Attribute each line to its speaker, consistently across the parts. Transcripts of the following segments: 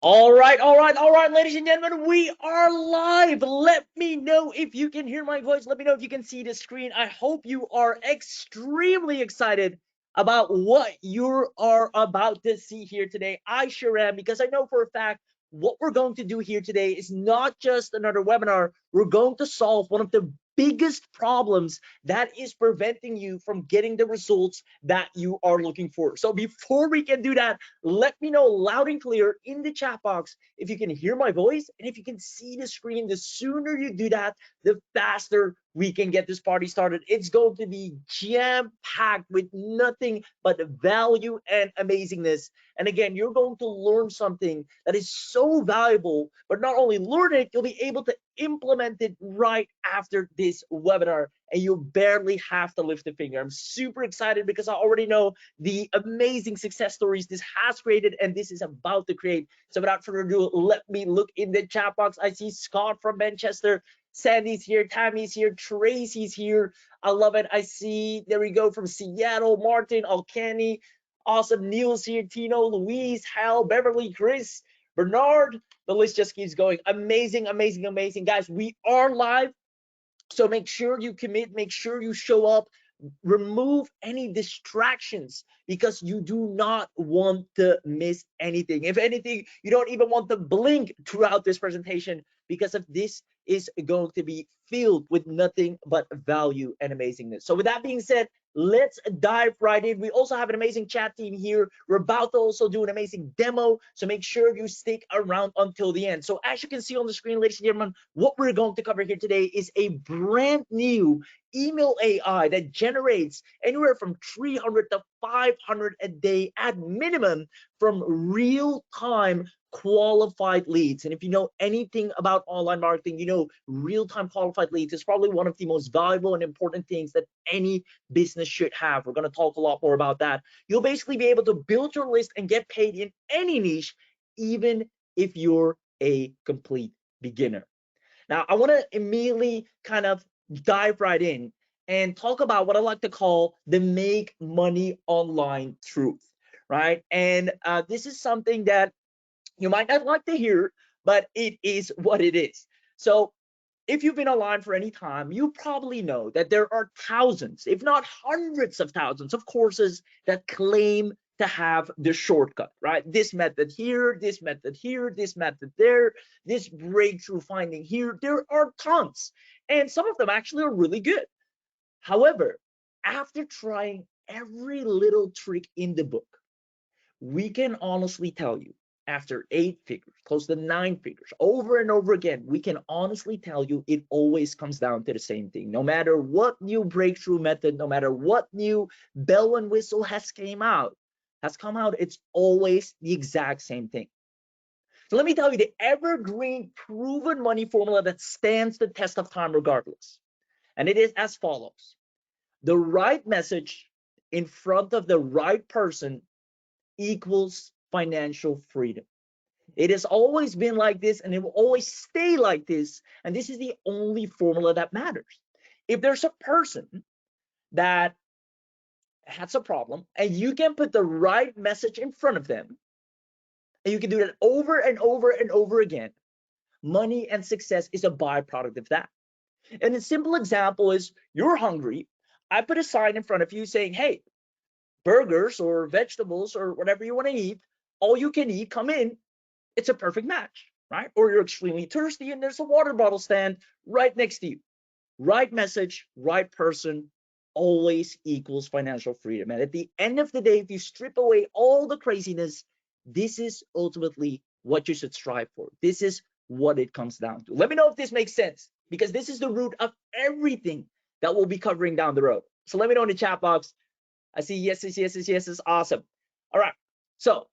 Speaker 1: All right, ladies and gentlemen, we are live. Let me know if you can hear my voice. Let me know if you can see the screen. I hope you are extremely excited about what you are about to see here today. I sure am, because I know for a fact what we're going to do here today is not just another webinar. We're going to solve one of the biggest problems that is preventing you from getting the results that you are looking for. So before we can do that, let me know loud and clear in the chat box if you can hear my voice and if you can see the screen. The sooner you do that, the faster we can get this party started. It's going to be jam-packed with nothing but value and amazingness. And again, you're going to learn something that is so valuable, but not only learn it, you'll be able to implement it right after this webinar, and you barely have to lift a finger. I'm super excited because I already know the amazing success stories this has created and this is about to create. So without further ado, let me look in the chat box. I see Scott from Manchester, Sandy's here, Tammy's here, Tracy's here. I love it. I see, there we go, from Seattle, Martin, Alcani, awesome, Neil's here, Tino, Louise, Hal, Beverly, Chris, Bernard. The list just keeps going. Amazing, amazing, amazing. Guys, we are live. So make sure you commit, make sure you show up, remove any distractions because you do not want to miss anything. If anything, you don't even want to blink throughout this presentation because of this is going to be filled with nothing but value and amazingness. So with that being said, let's dive right in. We also have an amazing chat team here. We're about to also do an amazing demo, so make sure you stick around until the end. So as you can see on the screen, ladies and gentlemen, what we're going to cover here today is a brand new email AI that generates anywhere from 300 to 500 a day at minimum from real-time qualified leads. And if you know anything about online marketing, you know real-time qualified leads is probably one of the most valuable and important things that any business should have. We're going to talk a lot more about that. You'll basically be able to build your list and get paid in any niche, even if you're a complete beginner. Now, I want to immediately kind of dive right in and talk about what I like to call the make money online truth, right? And this is something that you might not like to hear, but it is what it is. So if you've been online for any time, you probably know that there are thousands, if not hundreds of thousands of courses that claim to have the shortcut, right? This method here, this method here, this method there, this breakthrough finding here. There are tons, and some of them actually are really good. However, after trying every little trick in the book, we can honestly tell you, after 8 figures, close to 9 figures, over and over again, we can honestly tell you it always comes down to the same thing. No matter what new breakthrough method, no matter what new bell and whistle has come out, it's always the exact same thing. So let me tell you the evergreen proven money formula that stands the test of time regardless. And it is as follows. The right message in front of the right person equals financial freedom. It has always been like this, and it will always stay like this. And this is the only formula that matters. If there's a person that has a problem and you can put the right message in front of them, and you can do that over and over and over again, money and success is a byproduct of that. And a simple example is you're hungry. I put a sign in front of you saying, hey, burgers or vegetables or whatever you want to eat, all you can eat, come in. It's a perfect match, right? Or you're extremely thirsty and there's a water bottle stand right next to you. Right message, right person always equals financial freedom. And at the end of the day, if you strip away all the craziness, this is ultimately what you should strive for. This is what it comes down to. Let me know if this makes sense, because this is the root of everything that we'll be covering down the road. So let me know in the chat box. I see yeses, yeses, yeses. Awesome. All right. So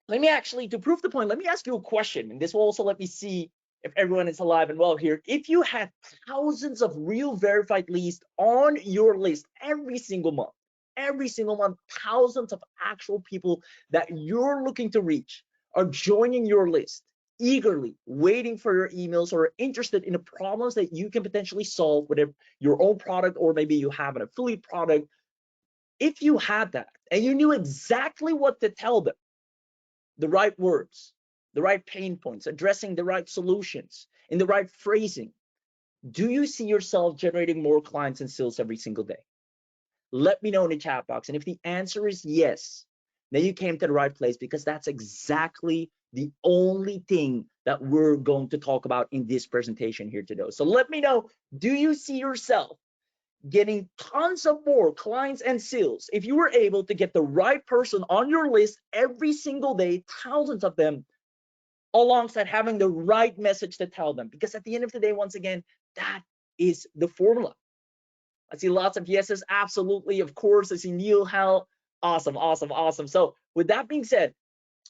Speaker 1: let me actually, to prove the point, let me ask you a question, and this will also let me see if everyone is alive and well here. If you had thousands of real verified leads on your list every single month, thousands of actual people that you're looking to reach are joining your list, eagerly waiting for your emails or interested in the problems that you can potentially solve with your own product, or maybe you have an affiliate product. If you had that and you knew exactly what to tell them, the right words, the right pain points, addressing the right solutions, in the right phrasing, do you see yourself generating more clients and sales every single day? Let me know in the chat box. And if the answer is yes, then you came to the right place, because that's exactly the only thing that we're going to talk about in this presentation here today. So let me know, do you see yourself getting tons of more clients and sales if you were able to get the right person on your list every single day, thousands of them, alongside having the right message to tell them? Because at the end of the day, once again, that is the formula. I see lots of yeses. Absolutely. Of course. I see Neil Hell. Awesome. Awesome. Awesome. So with that being said,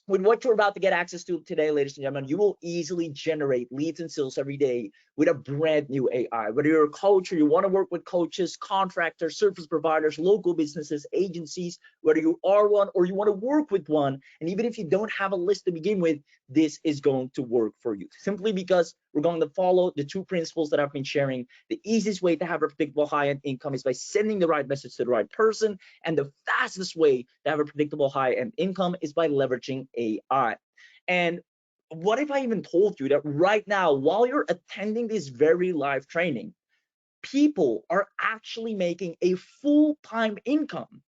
Speaker 1: with what you're about to get access to today, ladies and gentlemen, you will easily generate leads and sales every day with a brand new AI. Whether you're a coach or you want to work with coaches, contractors, service providers, local businesses, agencies, whether you are one or you want to work with one, and even if you don't have a list to begin with, this is going to work for you. Simply because we're going to follow the two principles that I've been sharing. The easiest way to have a predictable high-end income is by sending the right message to the right person, and the fastest way to have a predictable high-end income is by leveraging AI. And what if I even told you that right now, while you're attending this very live training, people are actually making a full-time income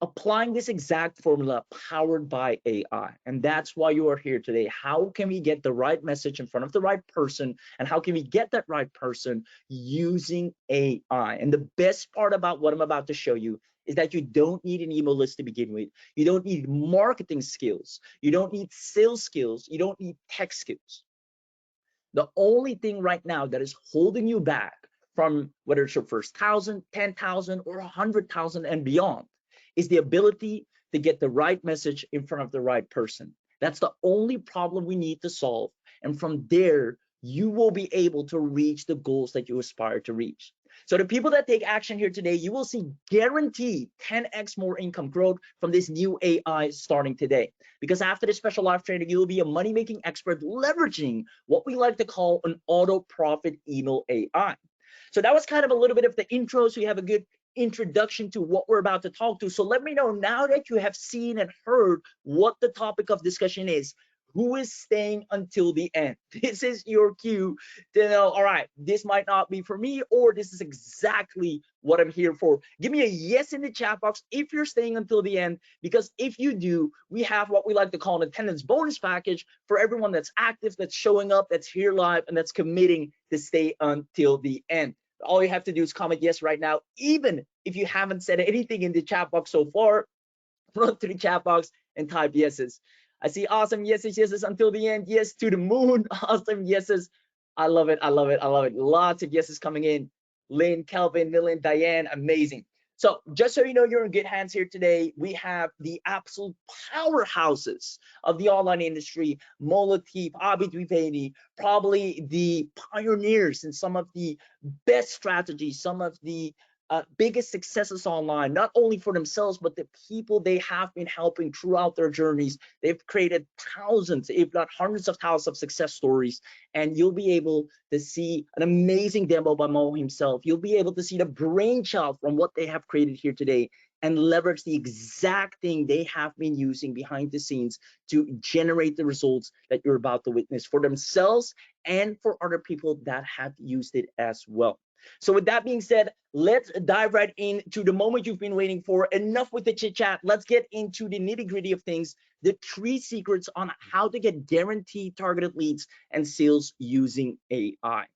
Speaker 1: applying this exact formula powered by AI? And that's why you are here today. How can we get the right message in front of the right person? And how can we get that right person using AI? And the best part about what I'm about to show you is that you don't need an email list to begin with. You don't need marketing skills. You don't need sales skills. You don't need tech skills. The only thing right now that is holding you back from whether it's your first 1,000, 10,000, or 100,000 and beyond is the ability to get the right message in front of the right person. That's the only problem we need to solve. And from there, you will be able to reach the goals that you aspire to reach. So the people that take action here today, you will see guaranteed 10x more income growth from this new AI starting today. Because after this special live training, you will be a money-making expert leveraging what we like to call an auto profit email AI. So that was kind of a little bit of the intro, so you have a good introduction to what we're about to talk to. So let me know, now that you have seen and heard what the topic of discussion is, who is staying until the end? This is your cue to know, all right, this might not be for me, or this is exactly what I'm here for. Give me a yes in the chat box if you're staying until the end, because if you do, we have what we like to call an attendance bonus package for everyone that's active, that's showing up, that's here live, and that's committing to stay until the end. All you have to do is comment yes right now. Even if you haven't said anything in the chat box so far, run to the chat box and type yeses. I see awesome yeses, yeses until the end. Yes to the moon. Awesome yeses. I love it. I love it. I love it. Lots of yeses coming in. Lynn, Kelvin, Millen, Diane. Amazing. So just so you know, you're in good hands here today. We have the absolute powerhouses of the online industry, Molatif, Abhi Dwivedi, probably the pioneers in some of the best strategies, some of the biggest successes online, not only for themselves, but the people they have been helping throughout their journeys. They've created thousands, if not hundreds of thousands of success stories. And you'll be able to see an amazing demo by Mo himself. You'll be able to see the brainchild from what they have created here today and leverage the exact thing they have been using behind the scenes to generate the results that you're about to witness for themselves and for other people that have used it as well. So with that being said, let's dive right into the moment you've been waiting for. Enough with the chit chat. Let's get into the nitty gritty of things, the 3 secrets on how to get guaranteed targeted leads and sales using AI.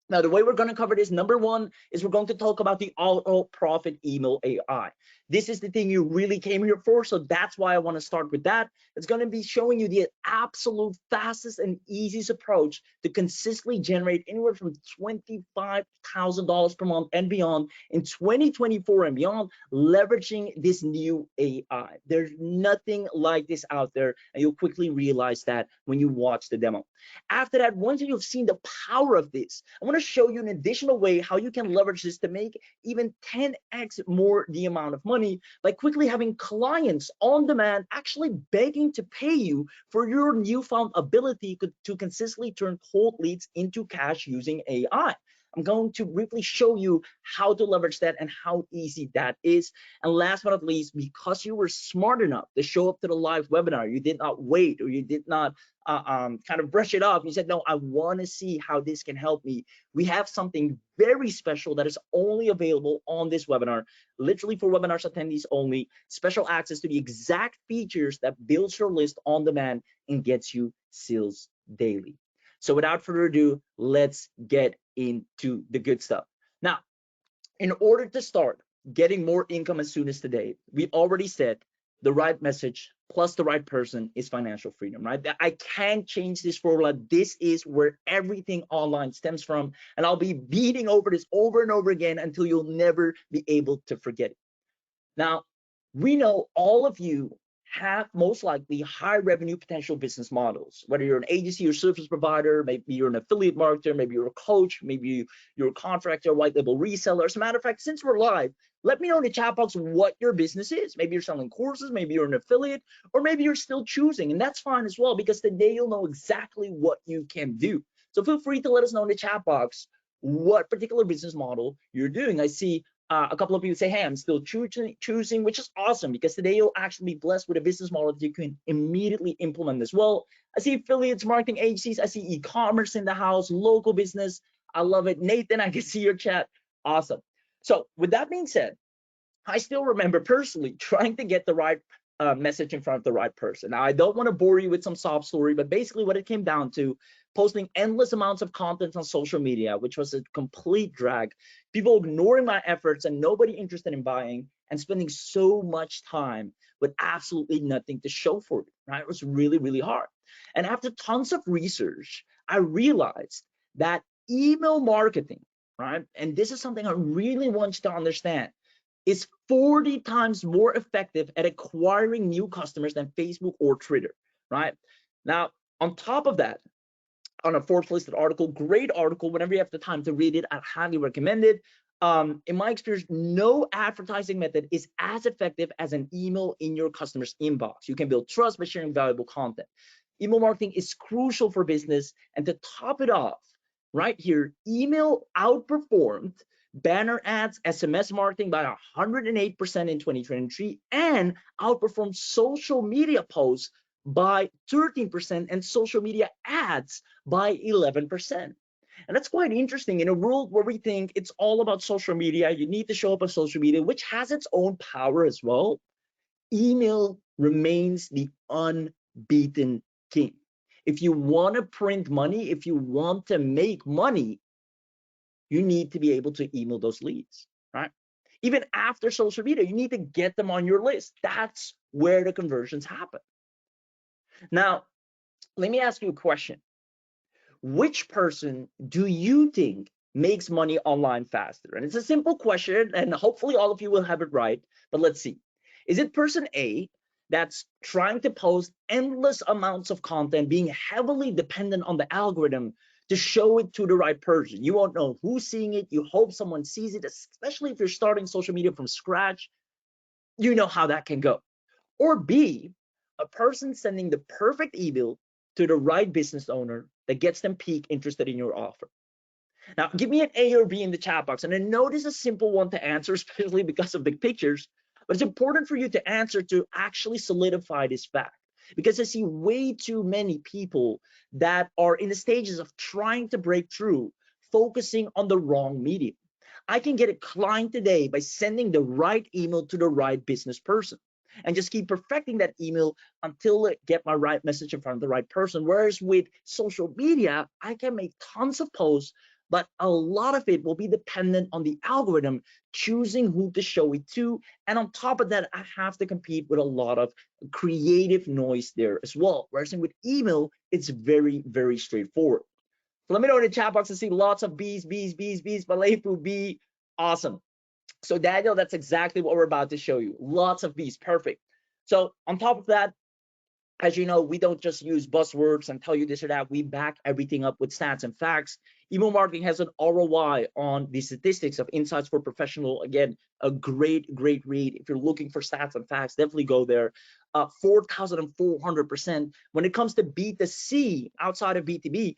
Speaker 1: Now, the way we're going to cover this, number one, is we're going to talk about the auto profit email AI. This is the thing you really came here for, so that's why I want to start with that. It's going to be showing you the absolute fastest and easiest approach to consistently generate anywhere from $25,000 per month and beyond in 2024 and beyond, leveraging this new AI. There's nothing like this out there, and you'll quickly realize that when you watch the demo. After that, once you've seen the power of this, I want to show you an additional way how you can leverage this to make even 10x more the amount of money by quickly having clients on demand actually begging to pay you for your newfound ability to consistently turn cold leads into cash using AI. I'm going to briefly show you how to leverage that and how easy that is. And last but not least, because you were smart enough to show up to the live webinar, you did not wait, or you did not kind of brush it off. You said, no, I want to see how this can help me. We have something very special that is only available on this webinar, literally for webinars attendees only, special access to the exact features that builds your list on demand and gets you sales daily. So without further ado, let's get into the good stuff. Now, in order to start getting more income as soon as today, we already said the right message plus the right person is financial freedom, right? I can't change this formula. This is where everything online stems from, and I'll be beating over this over and over again until you'll never be able to forget it. Now, we know all of you have most likely high revenue potential business models, whether you're an agency or service provider, maybe you're an affiliate marketer, maybe you're a coach, maybe you're a contractor, white label reseller. As a matter of fact, since we're live, let me know in the chat box what your business is. Maybe you're selling courses, maybe you're an affiliate, or maybe you're still choosing, and that's fine as well, because today you'll know exactly what you can do. So feel free to let us know in the chat box what particular business model you're doing. I see a couple of people say, hey, I'm still choosing, which is awesome, because today you'll actually be blessed with a business model that you can immediately implement as well. I see affiliates, marketing agencies, I see e-commerce in the house, local business. I love it. Nathan, I can see your chat. Awesome. So with that being said, I still remember personally trying to get the right message in front of the right person. Now, I don't want to bore you with some sob story, but basically what it came down to, posting endless amounts of content on social media, which was a complete drag, people ignoring my efforts and nobody interested in buying, and spending so much time with absolutely nothing to show for it, right? It was really, really hard. And after tons of research, I realized that email marketing, right? And this is something I really want you to understand, is 40 times more effective at acquiring new customers than Facebook or Twitter, right? Now, on top of that, on a Forbes listed article, great article, whenever you have the time to read it, I highly recommend it. In my experience, no advertising method is as effective as an email in your customer's inbox. You can build trust by sharing valuable content. Email marketing is crucial for business, and to top it off, right here, email outperformed banner ads, SMS marketing by 108% in 2023, and outperformed social media posts by 13% and social media ads by 11%. And that's quite interesting in a world where we think it's all about social media. You need to show up on social media, which has its own power as well. Email remains the unbeaten king. If you want to print money, if you want to make money, you need to be able to email those leads, right? Even after social media, you need to get them on your list. That's where the conversions happen. Now, let me ask you a question. Which person do you think makes money online faster? And it's a simple question, and hopefully all of you will have it right, but let's see. Is it person A that's trying to post endless amounts of content, being heavily dependent on the algorithm to show it to the right person? You won't know who's seeing it. You hope someone sees it, especially if you're starting social media from scratch. You know how that can go. Or B, a person sending the perfect email to the right business owner that gets them peak interested in your offer. Now, give me an A or B in the chat box. And I know this is a simple one to answer, especially because of the pictures, but it's important for you to answer to actually solidify this fact, because I see way too many people that are in the stages of trying to break through, focusing on the wrong medium. I can get a client today by sending the right email to the right business person, and just keep perfecting that email until I get my right message in front of the right person. Whereas with social media, I can make tons of posts, but a lot of it will be dependent on the algorithm choosing who to show it to. And on top of that, I have to compete with a lot of creative noise there as well. Whereas with email, it's very, very straightforward. So let me know in the chat box to see lots of B's, Malefu, B. Awesome. So Daniel, that's exactly what we're about to show you. Lots of B's, perfect. So on top of that, as you know, we don't just use buzzwords and tell you this or that. We back everything up with stats and facts. Email marketing has an ROI on the statistics of Insights for Professional. Again, a great read. If you're looking for stats and facts, definitely go there. 4,400%. When it comes to B2C, outside of B2B,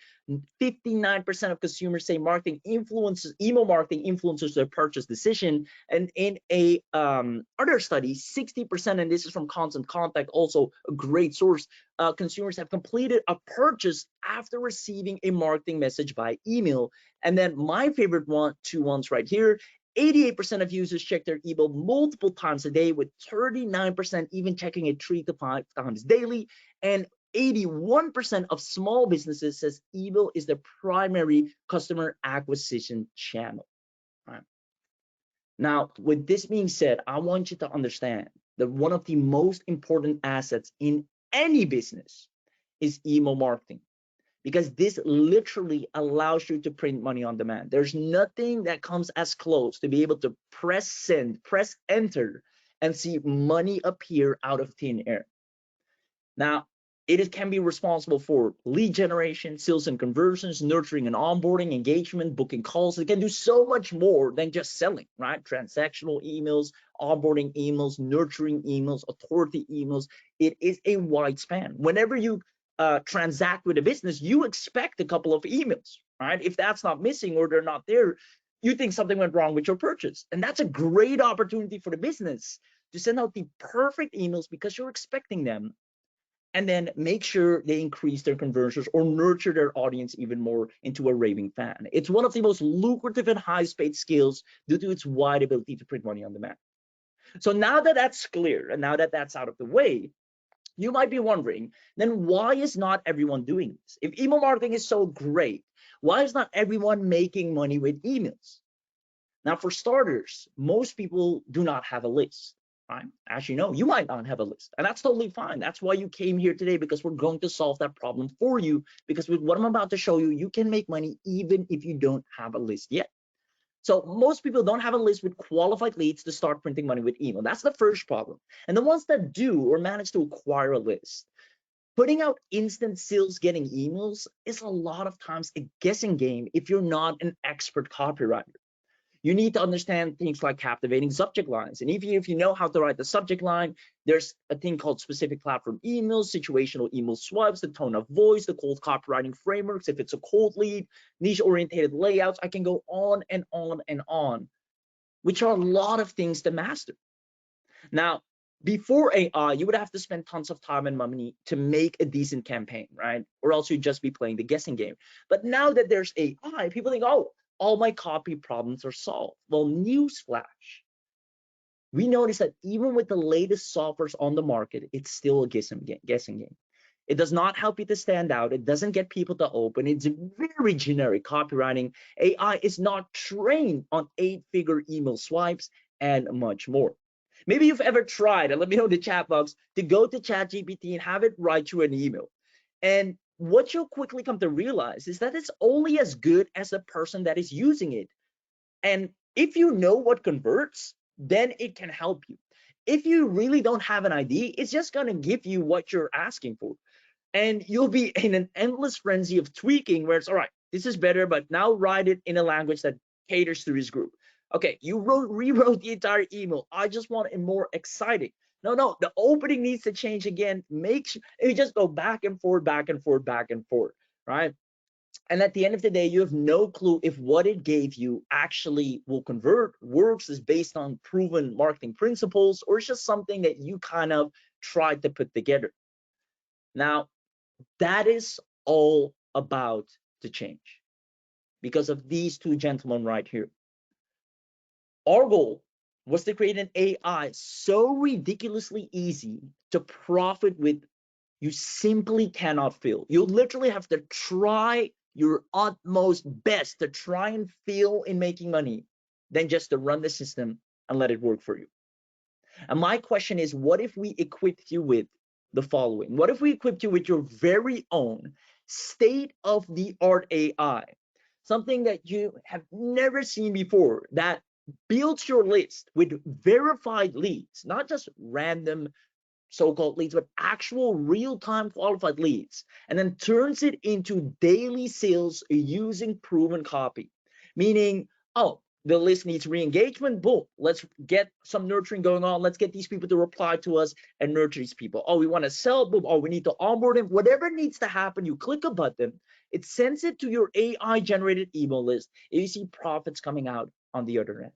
Speaker 1: 59% of consumers say marketing influences, email marketing influences their purchase decision. And in a other study, 60%, and this is from Constant Contact, also a great source, consumers have completed a purchase after receiving a marketing message by email. And then my favorite one, two ones right here, 88% of users check their email multiple times a day, with 39% even checking it 3 to 5 times daily. And 81% of small businesses says email is their primary customer acquisition channel. Right. Now, with this being said, I want you to understand that one of the most important assets in any business is email marketing, because this literally allows you to print money on demand. There's nothing that comes as close to be able to press send, press enter, and see money appear out of thin air. Now, can be responsible for lead generation, sales and conversions, nurturing and onboarding, engagement, booking calls. It can do so much more than just selling, right? Transactional emails, onboarding emails, nurturing emails, authority emails. It is a wide span. Whenever you transact with a business, you expect a couple of emails, right? If that's not missing or they're not there, you think something went wrong with your purchase. And that's a great opportunity for the business to send out the perfect emails because you're expecting them, and then make sure they increase their conversions or nurture their audience even more into a raving fan. It's one of the most lucrative and highest paid skills due to its wide ability to print money on demand. So now that that's clear, and now that that's out of the way, you might be wondering, then why is not everyone doing this? If email marketing is so great, why is not everyone making money with emails? Now, for starters, most people do not have a list. Right? As you know, you might not have a list, and that's totally fine. That's why you came here today, because we're going to solve that problem for you. Because with what I'm about to show you, you can make money even if you don't have a list yet. So most people don't have a list with qualified leads to start printing money with email. That's the first problem. And the ones that do or manage to acquire a list, putting out instant sales getting emails is a lot of times a guessing game if you're not an expert copywriter. You need to understand things like captivating subject lines. And if you know how to write the subject line, there's a thing called specific platform emails, situational email swipes, the tone of voice, the cold copywriting frameworks, if it's a cold lead, niche oriented layouts. I can go on and on and on, which are a lot of things to master. Now, before AI, you would have to spend tons of time and money to make a decent campaign, right? Or else you'd just be playing the guessing game. But now that there's AI, people think, oh, all my copy problems are solved. Well, newsflash. We notice that even with the latest softwares on the market, it's still a guessing game. It does not help you to stand out. It doesn't get people to open. It's very generic copywriting. AI is not trained on 8-figure email swipes and much more. Maybe you've ever tried, and let me know in the chat box, to go to ChatGPT and have it write you an email. And what you'll quickly come to realize is that it's only as good as the person that is using it. And if you know what converts, then it can help you. If you really don't have an idea, it's just going to give you what you're asking for. And you'll be in an endless frenzy of tweaking where it's all right, this is better, but now write it in a language that caters to this group. Okay, you rewrote the entire email. I just want it more exciting. No, the opening needs to change again. Make sure you just go back and forth, back and forth, back and forth, right? And at the end of the day, you have no clue if what it gave you actually will convert, works, is based on proven marketing principles, or it's just something that you kind of tried to put together. Now, that is all about to change because of these two gentlemen right here. Our goal was to create an AI so ridiculously easy to profit with, you simply cannot fail. You literally have to try your utmost best to try and fail in making money than just to run the system and let it work for you. And my question is, what if we equipped you with the following? What if we equipped you with your very own state-of-the-art AI, something that you have never seen before, that builds your list with verified leads, not just random so-called leads, but actual real-time qualified leads, and then turns it into daily sales using proven copy? Meaning, oh, The list needs re-engagement. Boom, let's get some nurturing going on. Let's get these people to reply to us and nurture these people. Oh, we want to sell. Boom. Oh, we need to onboard them. Whatever needs to happen, you click a button. It sends it to your AI generated email list, and you see profits coming out on the other end.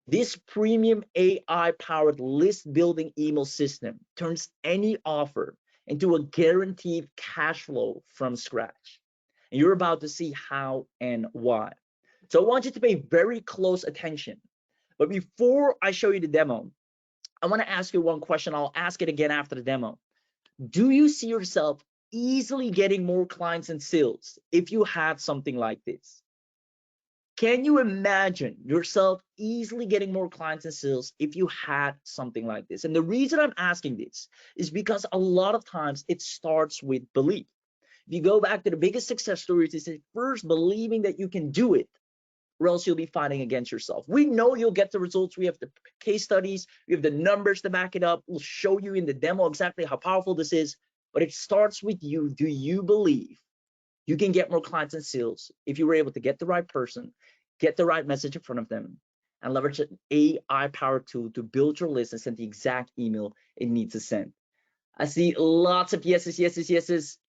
Speaker 1: This premium AI powered list building email system turns any offer into a guaranteed cash flow from scratch. And you're about to see how and why. So I want you to pay very close attention. But before I show you the demo, I want to ask you one question. I'll ask it again after the demo. Do you see yourself easily getting more clients and sales if you had something like this? Can you imagine yourself easily getting more clients and sales if you had something like this? And the reason I'm asking this is because a lot of times it starts with belief. If you go back to the biggest success stories, it's first believing that you can do it, or else you'll be fighting against yourself. We know you'll get the results. We have the case studies, we have the numbers to back it up. We'll show you in the demo exactly how powerful this is, but it starts with you. Do you believe you can get more clients and sales if you were able to get the right person, get the right message in front of them, and leverage an AI-powered tool to build your list and send the exact email it needs to send? I see lots of yeses, yeses, yeses.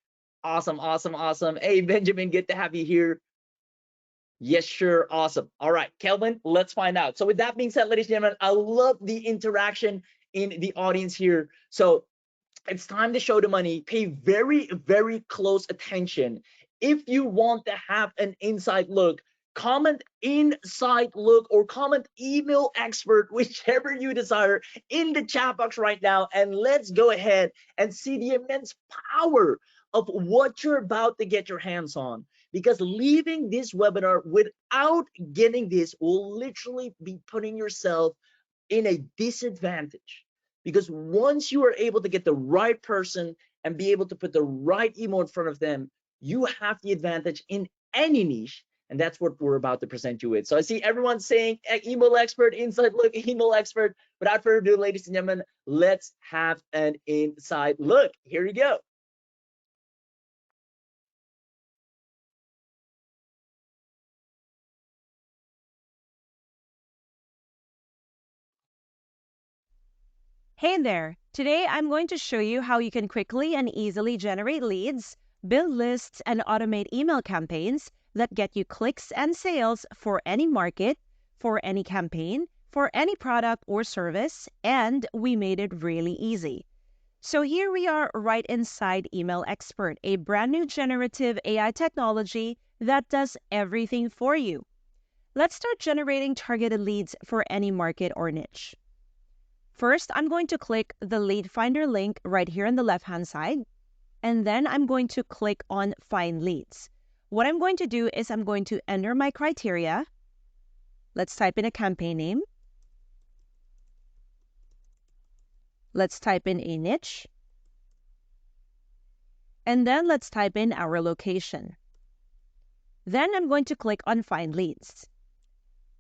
Speaker 1: Awesome, awesome, awesome. Hey, Benjamin, good to have you here. Yes, sure. Awesome. All right, Kelvin, let's find out. So with that being said, ladies and gentlemen, I love the interaction in the audience here. So it's time to show the money. Pay very, very close attention. If you want to have an inside look, comment inside look or comment email expert, whichever you desire, in the chat box right now. And let's go ahead and see the immense power of what you're about to get your hands on. Because leaving this webinar without getting this will literally be putting yourself in a disadvantage. Because once you are able to get the right person and be able to put the right email in front of them, you have the advantage in any niche. And that's what we're about to present you with. So I see everyone saying email expert, inside look, email expert. Without further ado, ladies and gentlemen, let's have an inside look. Here you go.
Speaker 2: Hey there! Today I'm going to show you how you can quickly and easily generate leads, build lists, and automate email campaigns that get you clicks and sales for any market, for any campaign, for any product or service, and we made it really easy. So here we are right inside Email Expert, a brand new generative AI technology that does everything for you. Let's start generating targeted leads for any market or niche. First, I'm going to click the lead finder link right here on the left-hand side, and then I'm going to click on find leads. What I'm going to do is I'm going to enter my criteria. Let's type in a campaign name. Let's type in a niche. And then let's type in our location. Then I'm going to click on find leads.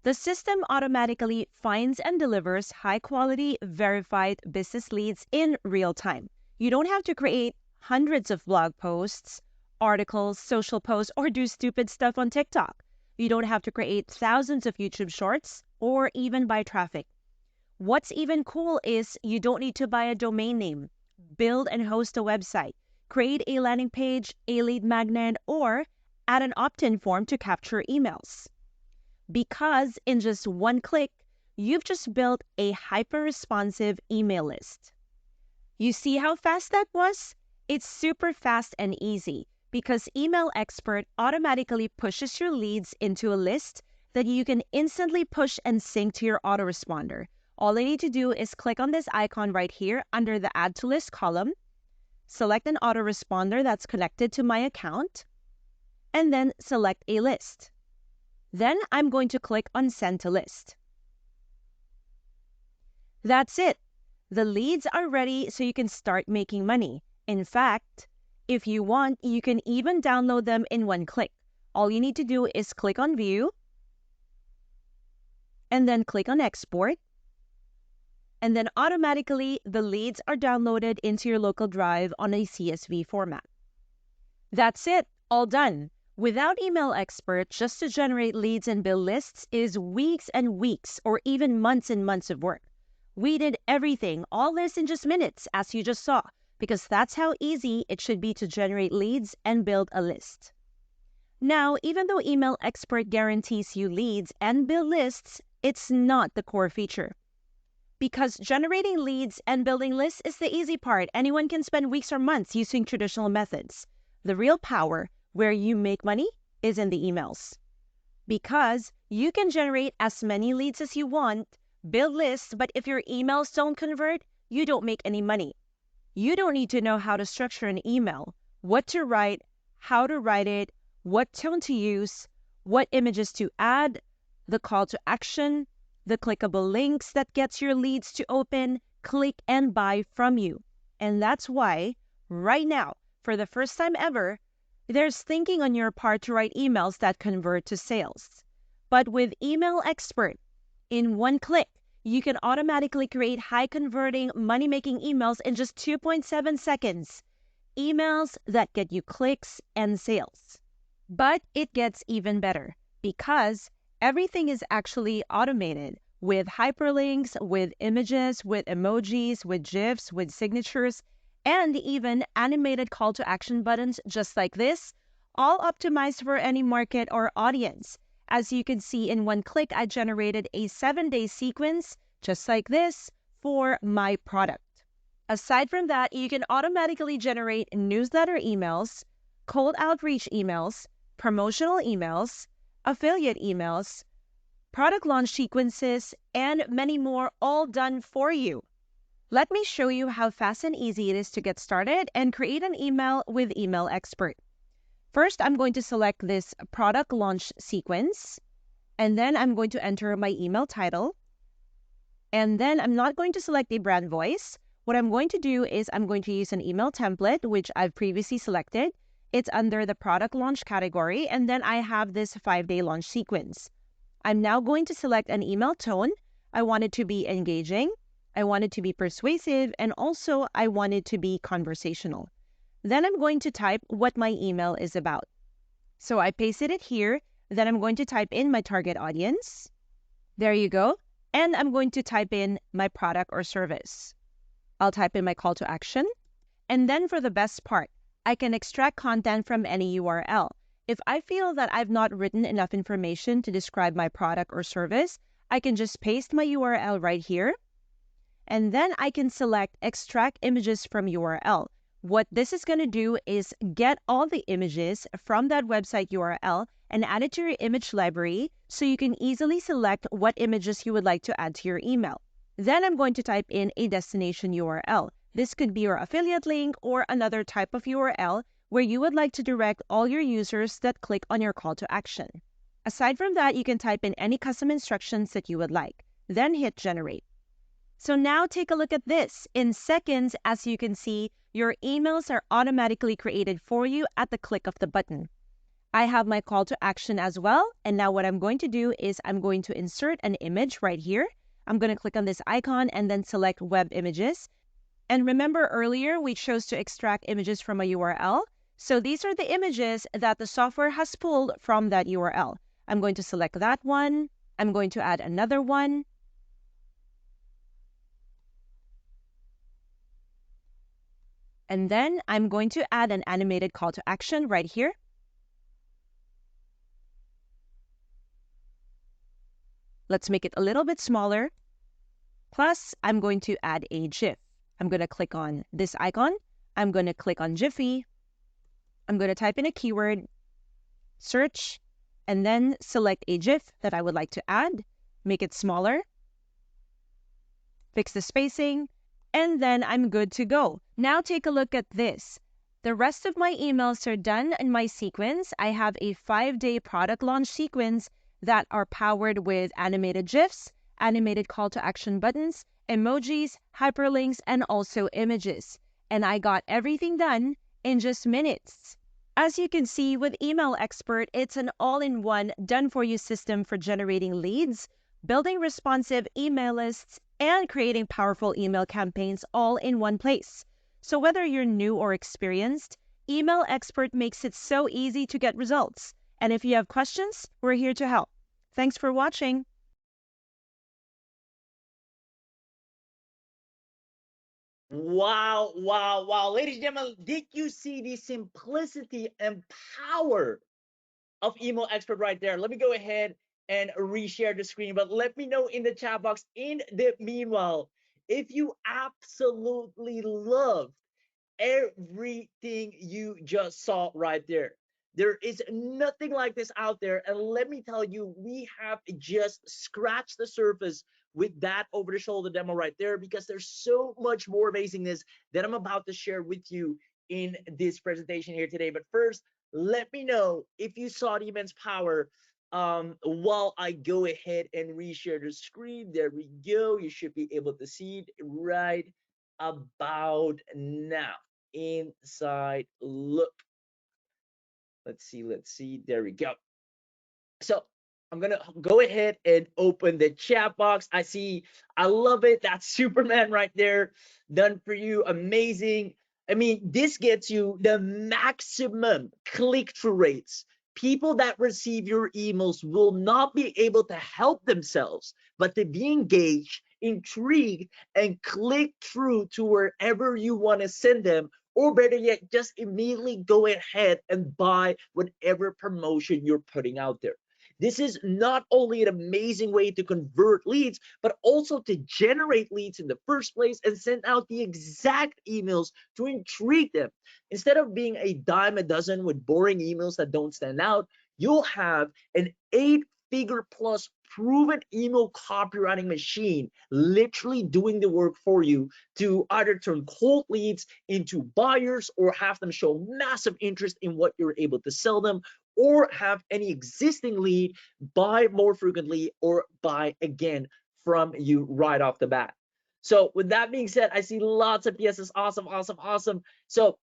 Speaker 2: The system automatically finds and delivers high-quality, verified business leads in real time. You don't have to create hundreds of blog posts, articles, social posts, or do stupid stuff on TikTok. You don't have to create thousands of YouTube shorts or even buy traffic. What's even cool is you don't need to buy a domain name, build and host a website, create a landing page, a lead magnet, or add an opt-in form to capture emails. Because in just one click, you've just built a hyper-responsive email list. You see how fast that was? It's super fast and easy because Email Expert automatically pushes your leads into a list that you can instantly push and sync to your autoresponder. All I need to do is click on this icon right here under the Add to List column, select an autoresponder that's connected to my account, and then select a list. Then I'm going to click on Send to List. That's it. The leads are ready so you can start making money. In fact, if you want, you can even download them in one click. All you need to do is click on View, and then click on Export, and then automatically the leads are downloaded into your local drive on a CSV format. That's it, all done. Without Email Expert, just to generate leads and build lists is weeks and weeks or even months and months of work. We did everything, all this in just minutes, as you just saw, because that's how easy it should be to generate leads and build a list. Now, even though Email Expert guarantees you leads and build lists, it's not the core feature. Because generating leads and building lists is the easy part. Anyone can spend weeks or months using traditional methods. The real power, where you make money, is in the emails. Because you can generate as many leads as you want, build lists, but if your emails don't convert, you don't make any money. You don't need to know how to structure an email, what to write, how to write it, what tone to use, what images to add, the call to action, the clickable links that gets your leads to open, click, and buy from you. And that's why, right now, for the first time ever, there's thinking on your part to write emails that convert to sales. But with Email Expert, in one click, you can automatically create high-converting, money-making emails in just 2.7 seconds. Emails that get you clicks and sales. But it gets even better because everything is actually automated with hyperlinks, with images, with emojis, with GIFs, with signatures, and even animated call to action buttons just like this, all optimized for any market or audience. As you can see in one click, I generated a 7-day sequence just like this for my product. Aside from that, you can automatically generate newsletter emails, cold outreach emails, promotional emails, affiliate emails, product launch sequences, and many more, all done for you. Let me show you how fast and easy it is to get started and create an email with Email Expert. First, I'm going to select this product launch sequence, and then I'm going to enter my email title. And then I'm not going to select a brand voice. What I'm going to do is I'm going to use an email template, which I've previously selected. It's under the product launch category, and then I have this 5-day launch sequence. I'm now going to select an email tone. I want it to be engaging. I want it to be persuasive, and also I want it to be conversational. Then I'm going to type what my email is about. So I pasted it here. Then I'm going to type in my target audience. There you go. And I'm going to type in my product or service. I'll type in my call to action. And then for the best part, I can extract content from any URL. If I feel that I've not written enough information to describe my product or service, I can just paste my URL right here. And then I can select extract images from URL. What this is going to do is get all the images from that website URL and add it to your image library so you can easily select what images you would like to add to your email. Then I'm going to type in a destination URL. This could be your affiliate link or another type of URL where you would like to direct all your users that click on your call to action. Aside from that, you can type in any custom instructions that you would like. Then hit generate. So now take a look at this. In seconds, as you can see, your emails are automatically created for you at the click of the button. I have my call to action as well. And now what I'm going to do is I'm going to insert an image right here. I'm going to click on this icon and then select web images. And remember earlier, we chose to extract images from a URL. So these are the images that the software has pulled from that URL. I'm going to select that one. I'm going to add another one. And then I'm going to add an animated call to action right here. Let's make it a little bit smaller. Plus, I'm going to add a GIF. I'm going to click on this icon. I'm going to click on Jiffy. I'm going to type in a keyword, search, and then select a GIF that I would like to add. Make it smaller. Fix the spacing. And then I'm good to go. Now take a look at this. The rest of my emails are done in my sequence. I have a 5-day product launch sequence that are powered with animated GIFs, animated call to action buttons, emojis, hyperlinks, and also images. And I got everything done in just minutes. As you can see with Email Expert, it's an all-in-one done-for-you system for generating leads, building responsive email lists, and creating powerful email campaigns all in one place. So whether you're new or experienced, Email Expert makes it so easy to get results. And if you have questions, we're here to help. Thanks for watching.
Speaker 1: Wow, wow, wow. Ladies and gentlemen, did you see the simplicity and power of Email Expert right there? Let me go ahead and reshare the screen, but let me know in the chat box in the meanwhile if you absolutely love everything you just saw right there. There is nothing like this out there. And let me tell you, we have just scratched the surface with that over the shoulder demo right there, because there's so much more amazingness that I'm about to share with you in this presentation here today. But first, let me know if you saw the immense power while I go ahead and reshare the screen. There we go. You should be able to see it right about now. Inside look. Let's see. There we go. So I'm gonna go ahead and open the chat box. I love it. That's Superman right there, done for you. Amazing. I mean, this gets you the maximum click-through rates. People that receive your emails will not be able to help themselves, but to be engaged, intrigued, and click through to wherever you want to send them, or better yet, just immediately go ahead and buy whatever promotion you're putting out there. This is not only an amazing way to convert leads, but also to generate leads in the first place and send out the exact emails to intrigue them. Instead of being a dime a dozen with boring emails that don't stand out, you'll have an 8-figure plus proven email copywriting machine literally doing the work for you to either turn cold leads into buyers or have them show massive interest in what you're able to sell them, or have any existing lead buy more frequently or buy again from you right off the bat. So with that being said, I see lots of yeses. Awesome, awesome, awesome. So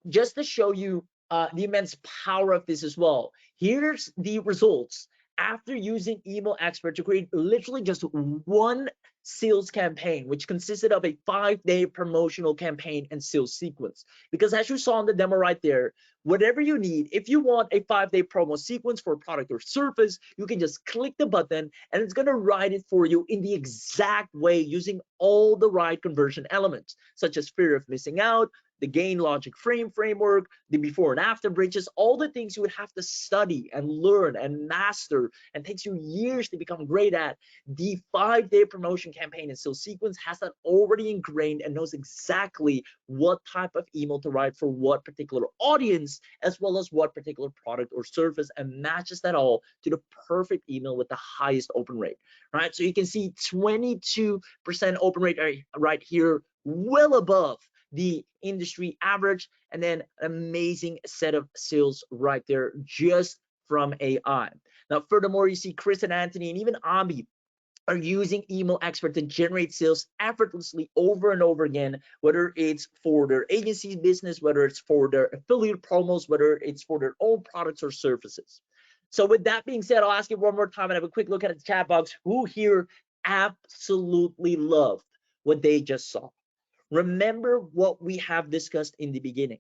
Speaker 1: just to show you the immense power of this as well, here's the results after using Email Expert to create literally just one sales campaign, which consisted of a 5-day promotional campaign and sales sequence. Because as you saw in the demo right there, whatever you need, if you want a 5-day promo sequence for a product or service, you can just click the button and it's going to write it for you in the exact way, using all the right conversion elements, such as fear of missing out, the gain logic framework, the before and after bridges, all the things you would have to study and learn and master and takes you years to become great at. The 5-day promotion campaign and sales sequence has that already ingrained and knows exactly what type of email to write for what particular audience, as well as what particular product or service, and matches that all to the perfect email with the highest open rate, right? So you can see 22% open rate right here, well above the industry average, and then amazing set of sales right there just from AI. Now, furthermore, you see Chris and Anthony and even Abi are using Email Expert to generate sales effortlessly over and over again, whether it's for their agency business, whether it's for their affiliate promos, whether it's for their own products or services. So with that being said, I'll ask you one more time and have a quick look at the chat box. Who here absolutely loved what they just saw? Remember what we have discussed in the beginning.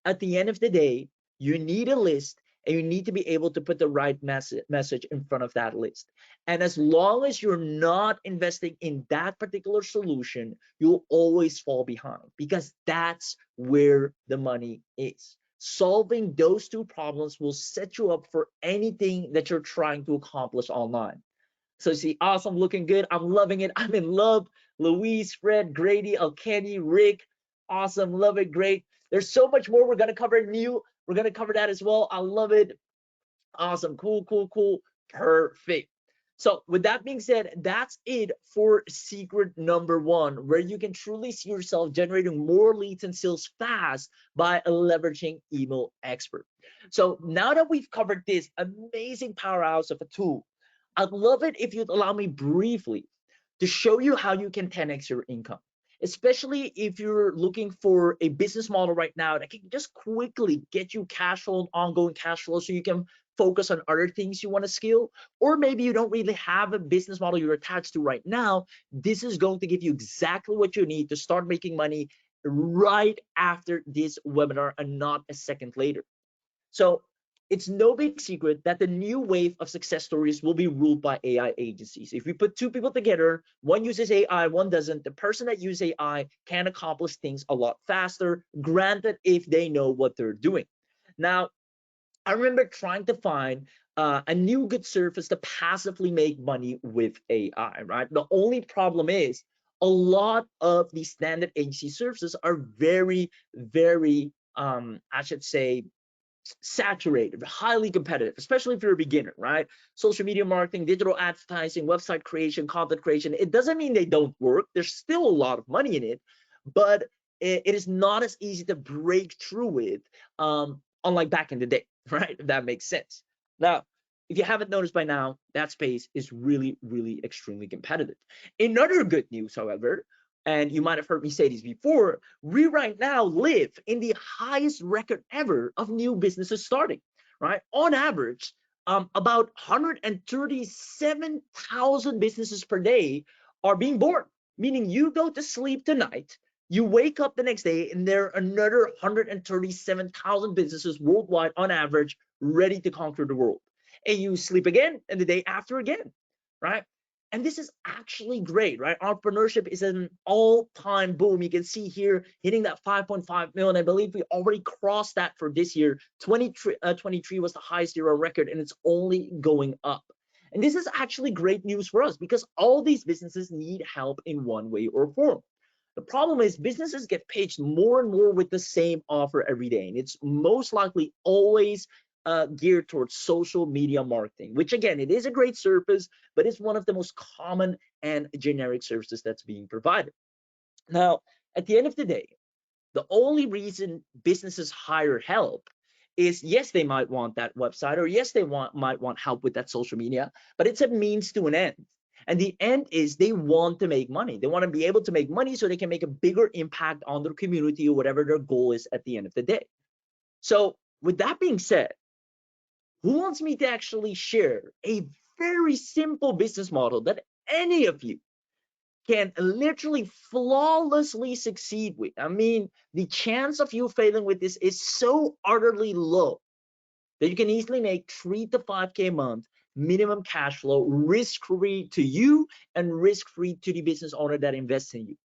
Speaker 1: At the end of the day, you need a list and you need to be able to put the right message in front of that list. And as long as you're not investing in that particular solution, you'll always fall behind, because that's where the money is. Solving those two problems will set you up for anything that you're trying to accomplish online. So see, awesome, looking good. I'm loving it. I'm in love. Louise, Fred, Grady, Alkenny, Rick, awesome, love it, great. There's so much more we're gonna cover. We're gonna cover that as well. I love it. Awesome, cool, cool, cool, perfect. So with that being said, that's it for secret number one, where you can truly see yourself generating more leads and sales fast by leveraging Email Expert. So now that we've covered this amazing powerhouse of a tool, I'd love it if you'd allow me briefly to show you how you can 10x your income, especially if you're looking for a business model right now that can just quickly get you cash flow and ongoing cash flow so you can focus on other things you want to scale. Or maybe you don't really have a business model you're attached to right now. This is going to give you exactly what you need to start making money right after this webinar and not a second later. So it's no big secret that the new wave of success stories will be ruled by AI agencies. If we put two people together, one uses AI, one doesn't, the person that uses AI can accomplish things a lot faster, granted, if they know what they're doing. Now, I remember trying to find a new good service to passively make money with AI, right? The only problem is a lot of these standard agency services are very, very, I should say, saturated, highly competitive, especially if you're a beginner, right? Social media marketing, digital advertising, website creation, content creation. It doesn't mean they don't work. There's still a lot of money in it, but it is not as easy to break through it, unlike back in the day, right? If that makes sense. Now, if you haven't noticed by now, that space is really, really extremely competitive. In other good news, however, and you might have heard me say this before, we right now live in the highest record ever of new businesses starting, right? On average, about 137,000 businesses per day are being born, meaning you go to sleep tonight, you wake up the next day, and there are another 137,000 businesses worldwide on average ready to conquer the world. And you sleep again, and the day after again, right? And this is actually great, right? Entrepreneurship is an all-time boom. You can see here hitting that 5.5 million. I believe we already crossed that for this year. 23 was the highest year on record, and it's only going up. And this is actually great news for us because all these businesses need help in one way or form. The problem is businesses get pitched more and more with the same offer every day, and it's most likely always geared towards social media marketing, which again, it is a great service, but it's one of the most common and generic services that's being provided. Now, at the end of the day, the only reason businesses hire help is, yes, they might want that website, or yes, they might want help with that social media, but it's a means to an end. And the end is they want to make money. They want to be able to make money so they can make a bigger impact on their community or whatever their goal is at the end of the day. So with that being said, who wants me to actually share a very simple business model that any of you can literally flawlessly succeed with? I mean, the chance of you failing with this is so utterly low that you can easily make 3 to 5K a month minimum cash flow, risk-free to you and risk-free to the business owner that invests in you.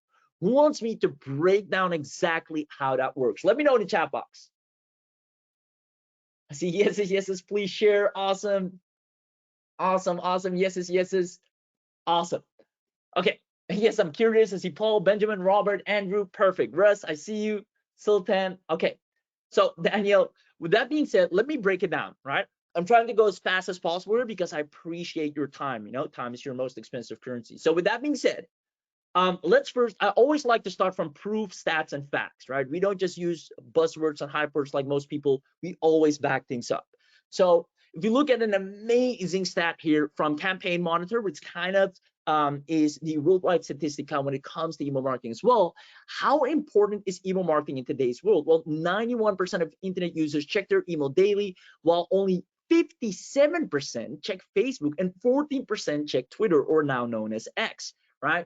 Speaker 1: Who wants me to break down exactly how that works? Let me know in the chat box. I see yeses, yeses, please share. Awesome. Awesome, awesome. Yeses, yeses. Awesome. Okay. Yes, I'm curious. I see Paul, Benjamin, Robert, Andrew. Perfect. Russ, I see you. Sultan. Okay. So Daniel, with that being said, let me break it down, right? I'm trying to go as fast as possible because I appreciate your time. You know, time is your most expensive currency. So with that being said, let's first, I always like to start from proof, stats, and facts, right? We don't just use buzzwords and hype words like most people. We always back things up. So if you look at an amazing stat here from Campaign Monitor, which kind of is the worldwide statistic when it comes to email marketing as well. How important is email marketing in today's world? Well, 91% of internet users check their email daily, while only 57% check Facebook and 14% check Twitter, or now known as X, right?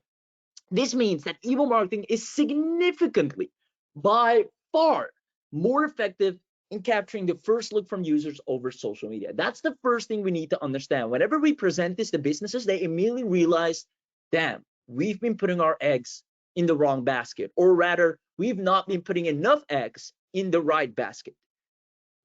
Speaker 1: This means that email marketing is significantly, by far, more effective in capturing the first look from users over social media. That's the first thing we need to understand. Whenever we present this to businesses, they immediately realize, damn, we've been putting our eggs in the wrong basket, or rather, we've not been putting enough eggs in the right basket.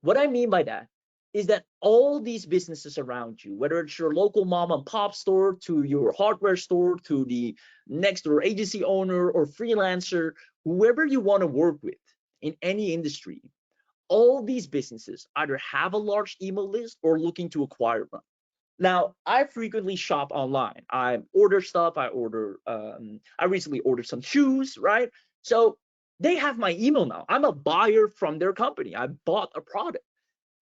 Speaker 1: What I mean by that is that all these businesses around you, whether it's your local mom and pop store, to your hardware store, to the next door agency owner or freelancer, whoever you want to work with in any industry, all these businesses either have a large email list or looking to acquire one. Now, I frequently shop online. I order stuff. I recently ordered some shoes, right? So they have my email now. I'm a buyer from their company. I bought a product,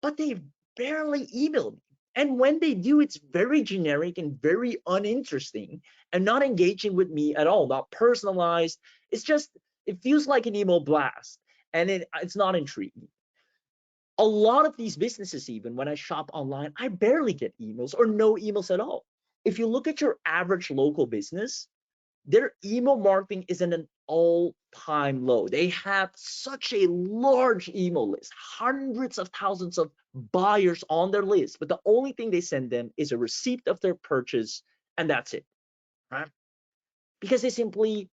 Speaker 1: but they barely email me. And when they do, it's very generic and very uninteresting and not engaging with me at all, not personalized. It's just, it feels like an email blast, and it's not intriguing. A lot of these businesses, even when I shop online, I barely get emails or no emails at all. If you look at your average local business, their email marketing is an all-time low. They have such a large email list, hundreds of thousands of buyers on their list, but the only thing they send them is a receipt of their purchase, and that's it, right? Because they simply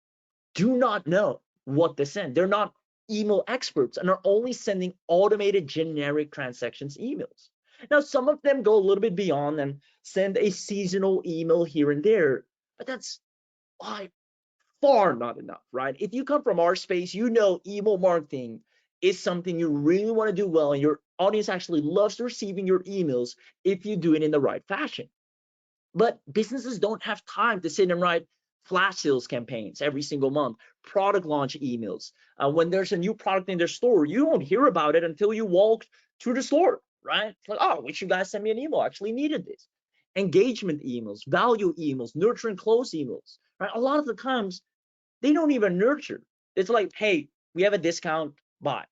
Speaker 1: do not know what to send. They're not email experts and are only sending automated generic transactions emails. Now, some of them go a little bit beyond and send a seasonal email here and there, but that's by far not enough, right? If you come from our space, you know email marketing is something you really want to do well, and your audience actually loves receiving your emails if you do it in the right fashion. But businesses don't have time to sit and write flash sales campaigns every single month, product launch emails. When there's a new product in their store, you don't hear about it until you walk to the store, right? It's like, oh, we should guys send me an email. I actually needed this. Engagement emails, value emails, nurture and close emails, right? A lot of the times they don't even nurture. It's like, hey, we have a discount, buy.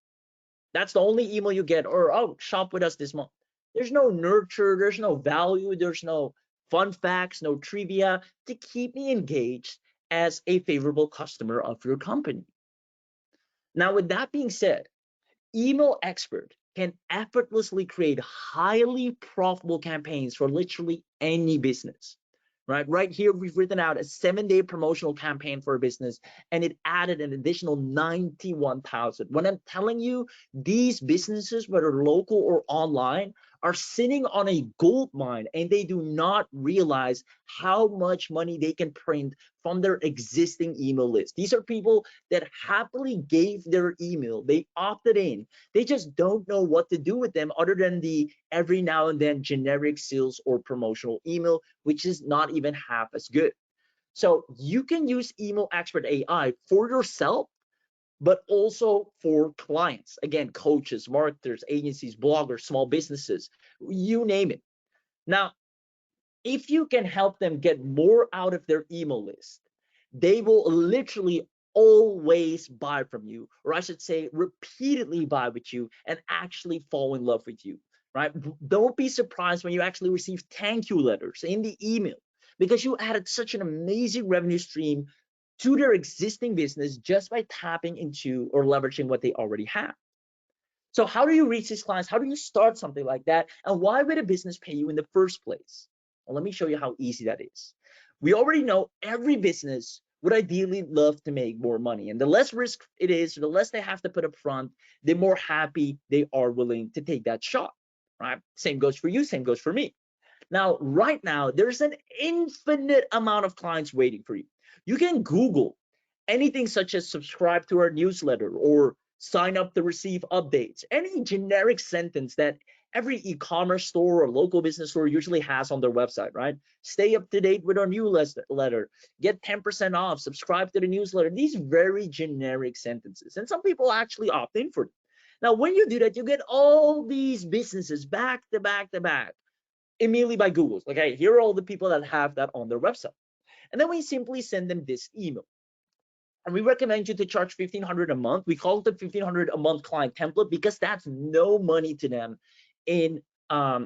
Speaker 1: That's the only email you get, or oh, shop with us this month. There's no nurture, there's no value, there's no fun facts, no trivia to keep me engaged as a favorable customer of your company. Now, with that being said, email expert can effortlessly create highly profitable campaigns for literally any business. Right here, we've written out a 7-day promotional campaign for a business, and it added an additional 91,000. When I'm telling you, these businesses, whether local or online, are sitting on a gold mine, and they do not realize how much money they can print from their existing email list. These are people that happily gave their email, they opted in, they just don't know what to do with them other than the every now and then generic sales or promotional email, which is not even half as good. So you can use Email Expert AI for yourself, but also for clients. Again, coaches, marketers, agencies, bloggers, small businesses, you name it. Now, if you can help them get more out of their email list, they will literally always buy from you, or I should say repeatedly buy with you and actually fall in love with you, right? Don't be surprised when you actually receive thank you letters in the email, because you added such an amazing revenue stream to their existing business just by tapping into or leveraging what they already have. So how do you reach these clients? How do you start something like that? And why would a business pay you in the first place? Well, let me show you how easy that is. We already know every business would ideally love to make more money. And the less risk it is, the less they have to put up front, the more happy they are willing to take that shot, right? Same goes for you, same goes for me. Now, right now, there's an infinite amount of clients waiting for you. You can Google anything such as subscribe to our newsletter or sign up to receive updates, any generic sentence that every e-commerce store or local business store usually has on their website, right? Stay up to date with our newsletter, get 10% off, subscribe to the newsletter. These very generic sentences. And some people actually opt in for them. Now, when you do that, you get all these businesses back to back to back immediately by Google. Like, hey, here are all the people that have that on their website. And then we simply send them this email. And we recommend you to charge $1,500 a month. We call it the $1,500 a month client template because that's no money to them in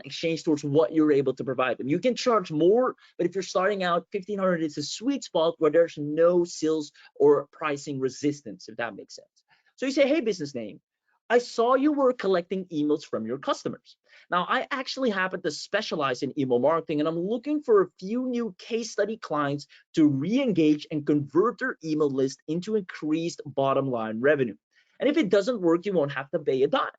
Speaker 1: exchange towards what you're able to provide them. You can charge more, but if you're starting out, $1,500 is a sweet spot where there's no sales or pricing resistance, if that makes sense. So you say, hey, business name, I saw you were collecting emails from your customers. Now, I actually happen to specialize in email marketing, and I'm looking for a few new case study clients to re-engage and convert their email list into increased bottom line revenue. And if it doesn't work, you won't have to pay a dime.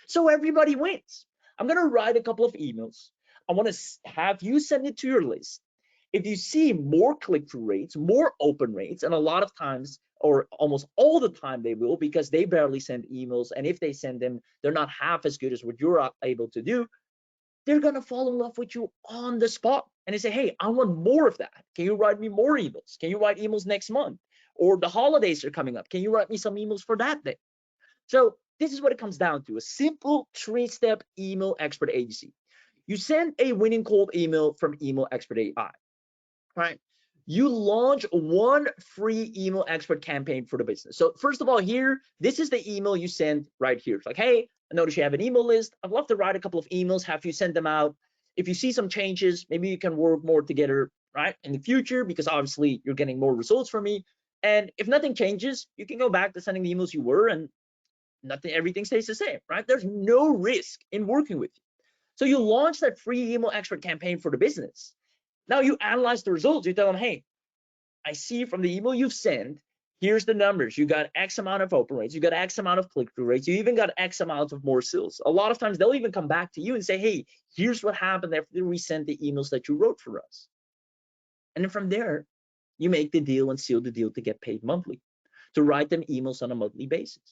Speaker 1: So everybody wins. I'm going to write a couple of emails. I want to have you send it to your list. If you see more click-through rates, more open rates, and a lot of times, or almost all the time they will, because they barely send emails, and if they send them, they're not half as good as what you're able to do, they're going to fall in love with you on the spot. And they say, hey, I want more of that. Can you write me more emails? Can you write emails next month? Or the holidays are coming up. Can you write me some emails for that day? So this is what it comes down to, a simple 3-step email expert agency. You send a winning cold email from Email Expert AI, right? You launch one free email expert campaign for the business. So first of all, here, this is the email you send right here. It's like, hey, I notice you have an email list. I'd love to write a couple of emails, have you send them out. If you see some changes, maybe you can work more together, right, in the future, because obviously you're getting more results from me. And if nothing changes, you can go back to sending the emails you were, and everything stays the same, right? There's no risk in working with you. So you launch that free email expert campaign for the business. Now you analyze the results. You tell them, hey, I see from the email you've sent, here's the numbers. You got X amount of open rates. You got X amount of click-through rates. You even got X amount of more sales. A lot of times they'll even come back to you and say, hey, here's what happened after we sent the emails that you wrote for us. And then from there, you make the deal and seal the deal to get paid monthly, to write them emails on a monthly basis.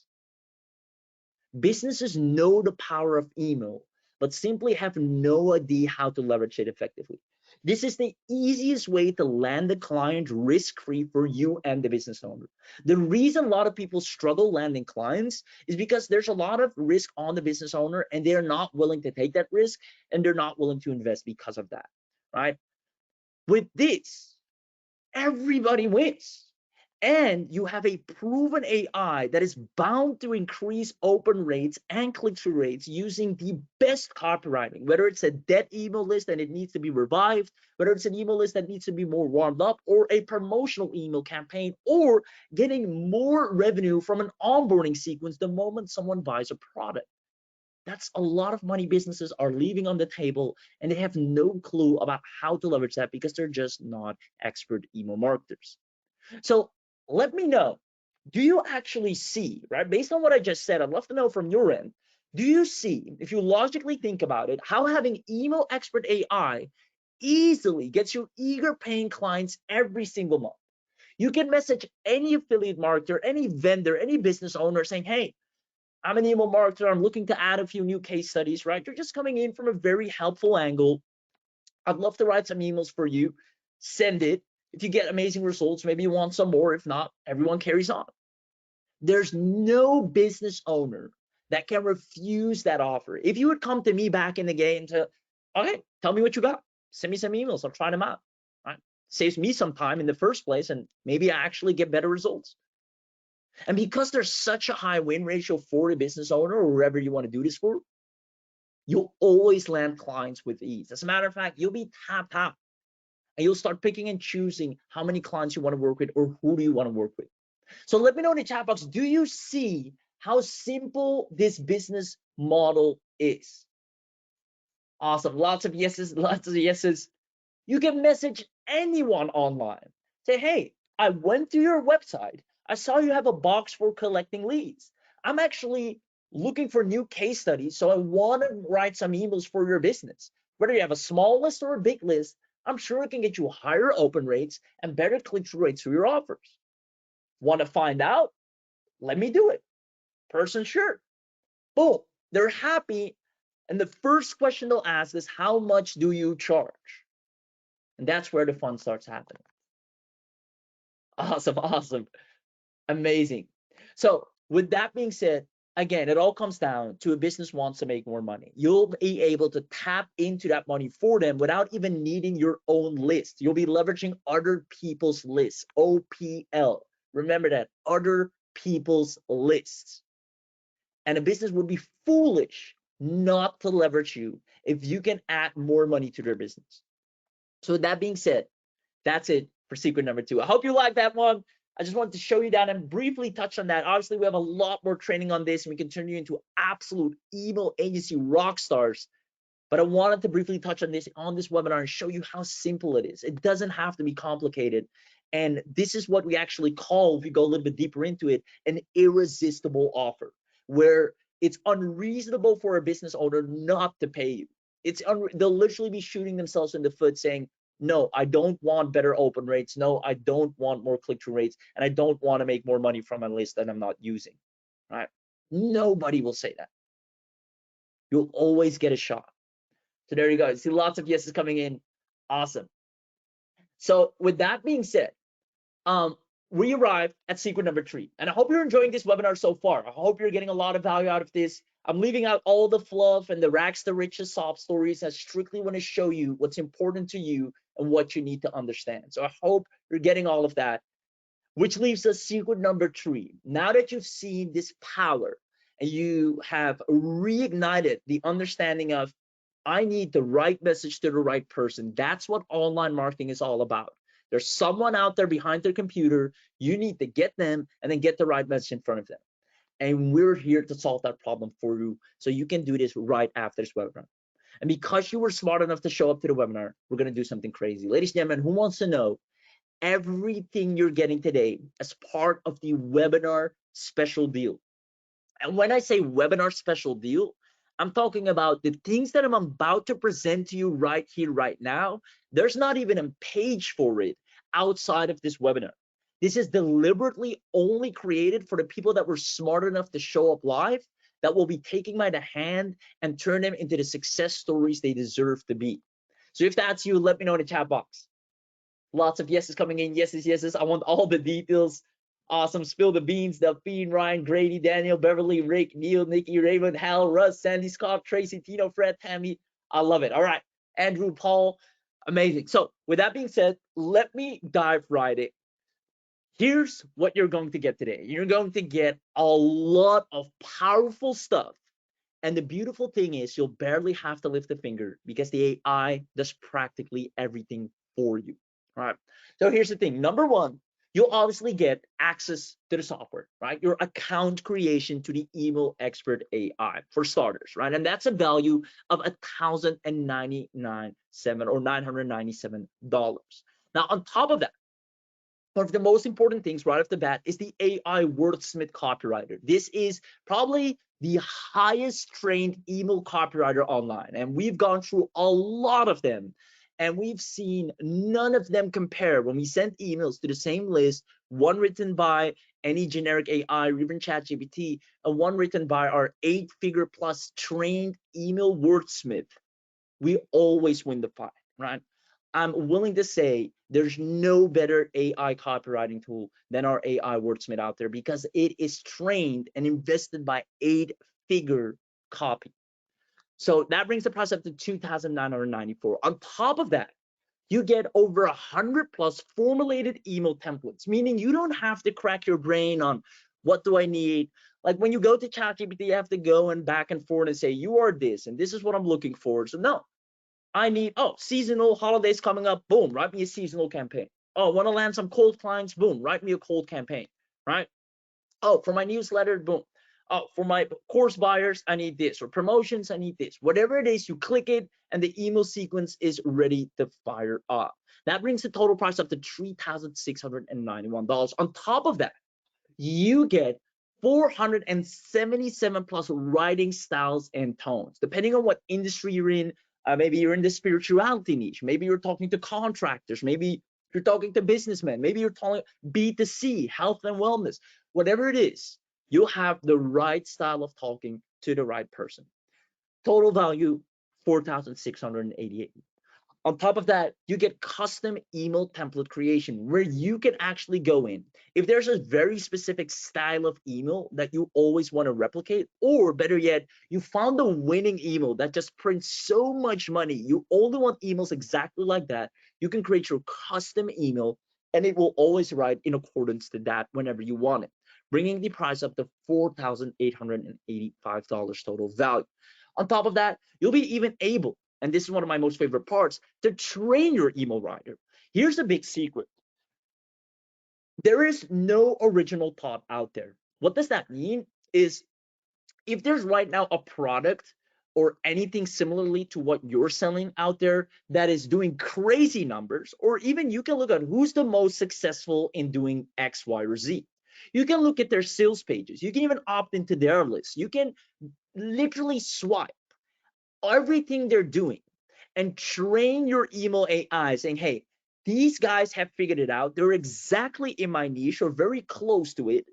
Speaker 1: Businesses know the power of email, but simply have no idea how to leverage it effectively. This is the easiest way to land a client risk-free for you and the business owner. The reason a lot of people struggle landing clients is because there's a lot of risk on the business owner, and they're not willing to take that risk, and they're not willing to invest because of that, right? With this, everybody wins. And you have a proven AI that is bound to increase open rates and click-through rates using the best copywriting, whether it's a dead email list and it needs to be revived, whether it's an email list that needs to be more warmed up, or a promotional email campaign, or getting more revenue from an onboarding sequence the moment someone buys a product. That's a lot of money businesses are leaving on the table, and they have no clue about how to leverage that because they're just not expert email marketers. So let me know, do you actually see, right, based on what I just said, I'd love to know from your end, do you see, if you logically think about it, how having email expert AI easily gets you eager paying clients every single month? You can message any affiliate marketer, any vendor, any business owner saying, hey, I'm an email marketer, I'm looking to add a few new case studies, right? You're just coming in from a very helpful angle. I'd love to write some emails for you. Send it. If you get amazing results, maybe you want some more. If not, everyone carries on. There's no business owner that can refuse that offer. If you would come to me back in the game to, okay, tell me what you got. Send me some emails. I'll try them out. Right? Saves me some time in the first place, and maybe I actually get better results. And because there's such a high win ratio for a business owner or whoever you want to do this for, you'll always land clients with ease. As a matter of fact, you'll be tapped out, and you'll start picking and choosing how many clients you want to work with or who do you want to work with. So let me know in the chat box, do you see how simple this business model is? Awesome. Lots of yeses, lots of yeses. You can message anyone online. Say, hey, I went to your website. I saw you have a box for collecting leads. I'm actually looking for new case studies, so I want to write some emails for your business. Whether you have a small list or a big list, I'm sure it can get you higher open rates and better click-through rates for your offers. Want to find out? Let me do it. Person, sure. Boom, they're happy. And the first question they'll ask is, how much do you charge? And that's where the fun starts happening. Awesome, awesome, amazing. So with that being said, again, it all comes down to a business wants to make more money. You'll be able to tap into that money for them without even needing your own list. You'll be leveraging other people's lists, OPL. Remember that, other people's lists. And a business would be foolish not to leverage you if you can add more money to their business. So with that being said, that's it for secret number 2. I hope you like that one. I just wanted to show you that and briefly touch on that. Obviously, we have a lot more training on this, and we can turn you into absolute email agency rock stars. But I wanted to briefly touch on this webinar and show you how simple it is. It doesn't have to be complicated. And this is what we actually call, if we go a little bit deeper into it, an irresistible offer, where it's unreasonable for a business owner not to pay you. They'll literally be shooting themselves in the foot saying, no, I don't want better open rates. No, I don't want more click-through rates. And I don't want to make more money from a list that I'm not using. Right? Nobody will say that. You'll always get a shot. So there you go. See lots of yeses coming in. Awesome. So with that being said, we arrived at secret number 3. And I hope you're enjoying this webinar so far. I hope you're getting a lot of value out of this. I'm leaving out all the fluff and the rags to riches sob stories. I strictly want to show you what's important to you and what you need to understand. So I hope you're getting all of that, which leaves us secret number 3. Now that you've seen this power and you have reignited the understanding of, I need the right message to the right person. That's what online marketing is all about. There's someone out there behind their computer. You need to get them and then get the right message in front of them. And we're here to solve that problem for you so you can do this right after this webinar. And because you were smart enough to show up to the webinar, we're going to do something crazy. Ladies and gentlemen, who wants to know everything you're getting today as part of the webinar special deal? And when I say webinar special deal, I'm talking about the things that I'm about to present to you right here, right now. There's not even a page for it outside of this webinar. This is deliberately only created for the people that were smart enough to show up live, that will be taking my hand and turn them into the success stories they deserve to be. So if that's you, let me know in the chat box. Lots of yeses coming in. Yeses, yeses. I want all the details. Awesome. Spill the beans. Delphine, Ryan, Grady, Daniel, Beverly, Rick, Neil, Nikki, Raymond, Hal, Russ, Sandy, Scott, Tracy, Tino, Fred, Tammy. I love it. All right. Andrew, Paul. Amazing. So with that being said, let me dive right in. Here's what you're going to get today. You're going to get a lot of powerful stuff. And the beautiful thing is you'll barely have to lift a finger because the AI does practically everything for you. All right. So here's the thing. Number one, you'll obviously get access to the software, right? Your account creation to the email expert AI for starters, right? And that's a value of $1,099 or $997. Now, on top of that, one of the most important things right off the bat is the AI wordsmith copywriter. This is probably the highest trained email copywriter online. And we've gone through a lot of them. And we've seen none of them compare when we sent emails to the same list, one written by any generic AI, even ChatGPT, and one written by our 8-figure plus trained email wordsmith. We always win the fight, right? I'm willing to say there's no better AI copywriting tool than our AI wordsmith out there because it is trained and invested by 8-figure copy. So that brings the price up to $2,994. On top of that, you get over 100 plus formulated email templates, meaning you don't have to crack your brain on what do I need. Like when you go to ChatGPT, you have to go and back and forth and say, you are this, and this is what I'm looking for. So no, I need, oh, seasonal holidays coming up, boom, write me a seasonal campaign. Oh, want to land some cold clients, boom, write me a cold campaign, right? Oh, for my newsletter, boom. Oh, for my course buyers, I need this, or promotions, I need this. Whatever it is, you click it, and the email sequence is ready to fire up. That brings the total price up to $3,691. On top of that, you get 477 plus writing styles and tones, depending on what industry you're in. Maybe you're in the spirituality niche. Maybe you're talking to contractors. Maybe you're talking to businessmen. Maybe you're talking B2C, health and wellness. Whatever it is, you'll have the right style of talking to the right person. Total value, 4,688. On top of that, you get custom email template creation where you can actually go in. If there's a very specific style of email that you always want to replicate, or better yet, you found the winning email that just prints so much money, you only want emails exactly like that, you can create your custom email and it will always write in accordance to that whenever you want it, bringing the price up to $4,885 total value. On top of that, you'll be even able, and this is one of my most favorite parts, to train your email writer. Here's a big secret. There is no original thought out there. What does that mean? Is if there's right now a product or anything similarly to what you're selling out there that is doing crazy numbers, or even you can look at who's the most successful in doing X, Y, or Z. You can look at their sales pages. You can even opt into their list. You can literally swipe everything they're doing and train your email AI saying, hey, these guys have figured it out. They're exactly in my niche or very close to it.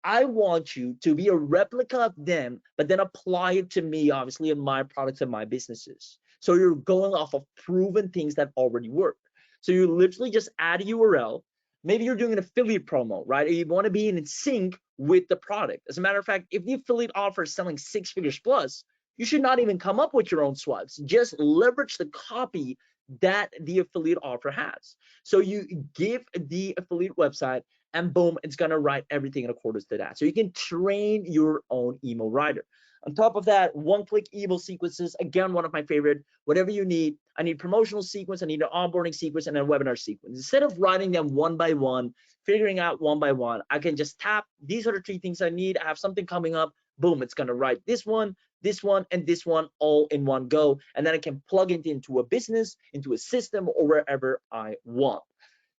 Speaker 1: I want you to be a replica of them, but then apply it to me, obviously, in my products and my businesses. So you're going off of proven things that already work. So you literally just add a URL. Maybe you're doing an affiliate promo, right? You want to be in sync with the product. As a matter of fact, if the affiliate offer is selling 6 figures plus, you should not even come up with your own swipes. Just leverage the copy that the affiliate offer has. So you give the affiliate website and boom, it's gonna write everything in accordance to that. So you can train your own email writer. On top of that, one-click email sequences, again, one of my favorite, whatever you need, I need promotional sequence, I need an onboarding sequence, and a webinar sequence. Instead of writing them one by one, figuring out one by one, I can just tap, these are the three things I need. I have something coming up, boom, it's gonna write this one, and this one all in one go. And then I can plug it into a business, into a system, or wherever I want.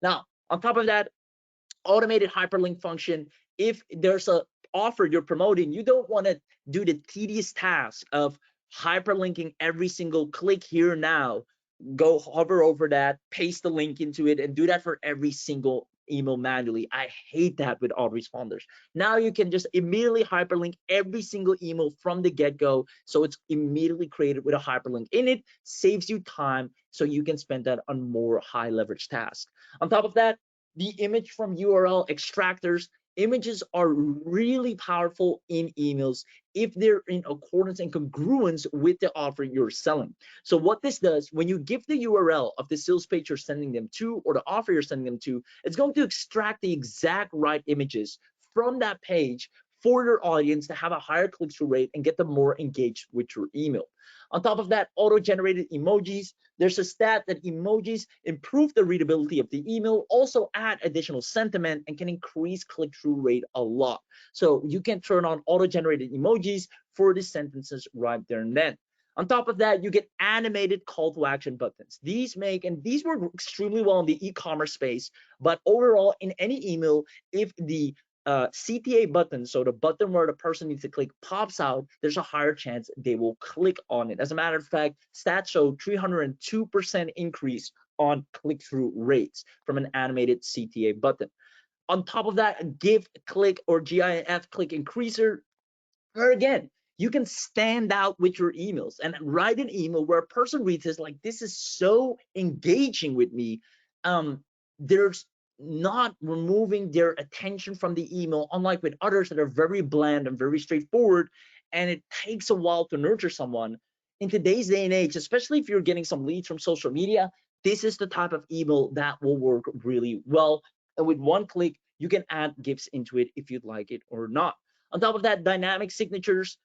Speaker 1: Now, on top of that, automated hyperlink function. If there's a offer you're promoting, you don't want to do the tedious task of hyperlinking every single click here now. Go hover over that, paste the link into it, and do that for every single email manually. I hate that with autoresponders. Now you can just immediately hyperlink every single email from the get-go, so it's immediately created with a hyperlink in it, saves you time, so you can spend that on more high leverage tasks. On top of that, the image from URL extractors. Images are really powerful in emails if they're in accordance and congruence with the offer you're selling. So what this does, when you give the URL of the sales page you're sending them to, or the offer you're sending them to, it's going to extract the exact right images from that page for your audience to have a higher click-through rate and get them more engaged with your email. On top of that, auto-generated emojis. There's a stat that emojis improve the readability of the email, also add additional sentiment, and can increase click-through rate a lot. So you can turn on auto-generated emojis for the sentences right there and then. On top of that, you get animated call to action buttons. These work extremely well in the e-commerce space, but overall in any email, if the CTA button, so the button where the person needs to click, pops out, there's a higher chance they will click on it. As a matter of fact, stats show 302% increase on click-through rates from an animated CTA button. On top of that, GIF click or GIF click increaser, or again, you can stand out with your emails and write an email where a person reads this like, this is so engaging with me. There's not removing their attention from the email, unlike with others that are very bland and very straightforward, and it takes a while to nurture someone. In today's day and age, especially if you're getting some leads from social media, this is the type of email that will work really well. And with one click, you can add GIFs into it if you'd like it or not. On top of that, dynamic signatures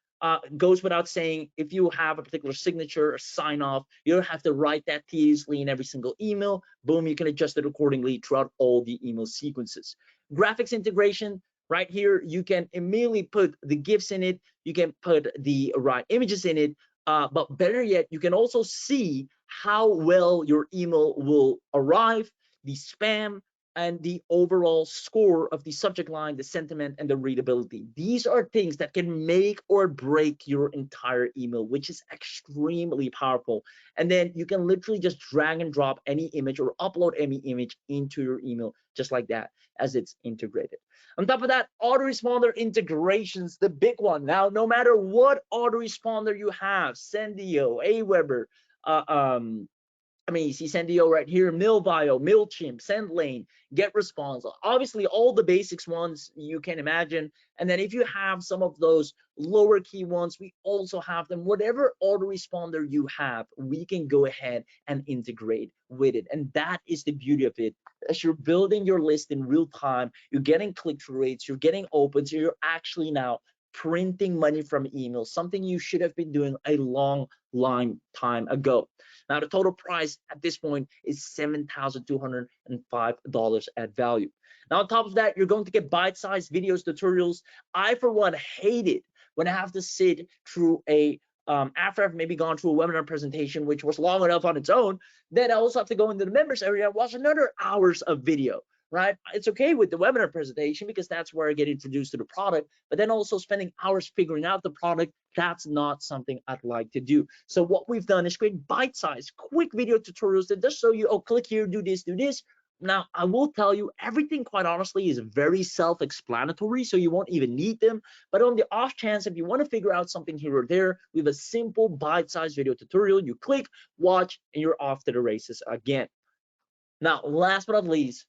Speaker 1: goes without saying. If you have a particular signature or sign off, you don't have to write that tediously in every single email. Boom, you can adjust it accordingly throughout all the email sequences. Graphics integration, right here, you can immediately put the GIFs in it. You can put the right images in it. But better yet, you can also see how well your email will arrive, the spam, and the overall score of the subject line, the sentiment, and the readability. These are things that can make or break your entire email, which is extremely powerful. And then you can literally just drag and drop any image or upload any image into your email just like that as it's integrated. On top of that, autoresponder integrations, the big one. Now, no matter what autoresponder you have, Sendio, Aweber, you see Sendio right here, Mailvio, MailChimp, SendLane, GetResponse, obviously all the basics ones you can imagine. And then if you have some of those lower key ones, we also have them. Whatever autoresponder you have, we can go ahead and integrate with it. And that is the beauty of it. As you're building your list in real time, you're getting click-through rates, you're getting opens, you're actually now printing money from emails, something you should have been doing a long time ago. Now, the total price at this point is $7,205 at value. Now, on top of that, you're going to get bite-sized videos, tutorials. I, for one, hate it when I have to sit through after I've maybe gone through a webinar presentation, which was long enough on its own, then I also have to go into the members area and watch another hours of video. Right? It's okay with the webinar presentation because that's where I get introduced to the product, but then also spending hours figuring out the product, that's not something I'd like to do. So what we've done is create bite-sized, quick video tutorials that just show you, oh, click here, do this, do this. Now, I will tell you, everything, quite honestly, is very self-explanatory, so you won't even need them. But on the off chance, if you want to figure out something here or there, we have a simple bite-sized video tutorial. You click, watch, and you're off to the races again. Now, last but not least,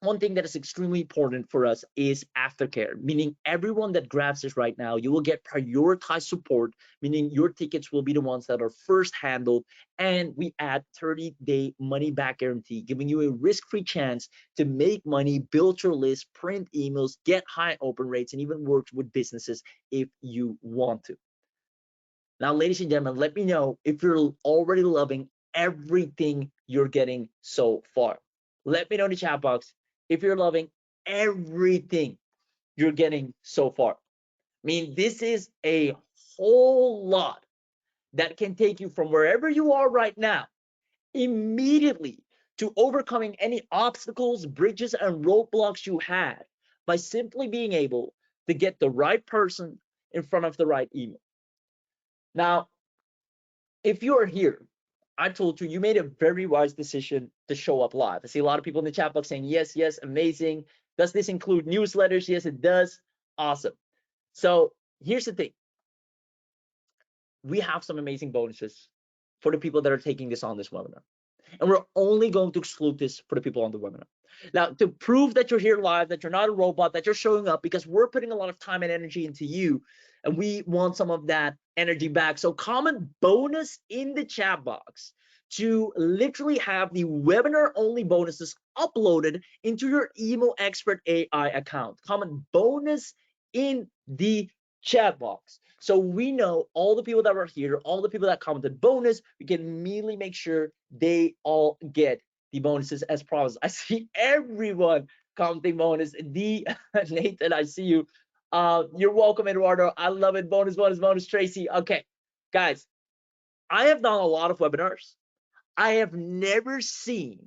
Speaker 1: one thing that is extremely important for us is aftercare, meaning everyone that grabs this right now, you will get prioritized support, meaning your tickets will be the ones that are first handled, and we add 30-day money back guarantee, giving you a risk-free chance to make money, build your list, print emails, get high open rates, and even work with businesses if you want to. Now, ladies and gentlemen, let me know if you're already loving everything you're getting so far. Let me know in the chat box if you're loving everything you're getting so far. I mean, this is a whole lot that can take you from wherever you are right now immediately to overcoming any obstacles, bridges, and roadblocks you had by simply being able to get the right person in front of the right email. Now, if you are here, I told you, you made a very wise decision to show up live. I see a lot of people in the chat box saying, yes, yes, amazing. Does this include newsletters? Yes, it does. Awesome. So here's the thing. We have some amazing bonuses for the people that are taking this on this webinar. And we're only going to exclude this for the people on the webinar. Now, to prove that you're here live, that you're not a robot, that you're showing up, because we're putting a lot of time and energy into you, and we want some of that energy back. So comment bonus in the chat box to literally have the webinar only bonuses uploaded into your Email Expert AI account. Comment bonus in the chat box. So we know all the people that were here, all the people that commented bonus, we can immediately make sure they all get the bonuses as promised. I see everyone commenting bonus. D Nathan, I see you. You're welcome, Eduardo. I love it. Bonus, bonus, bonus, Tracy. Okay, guys, I have done a lot of webinars. I have never seen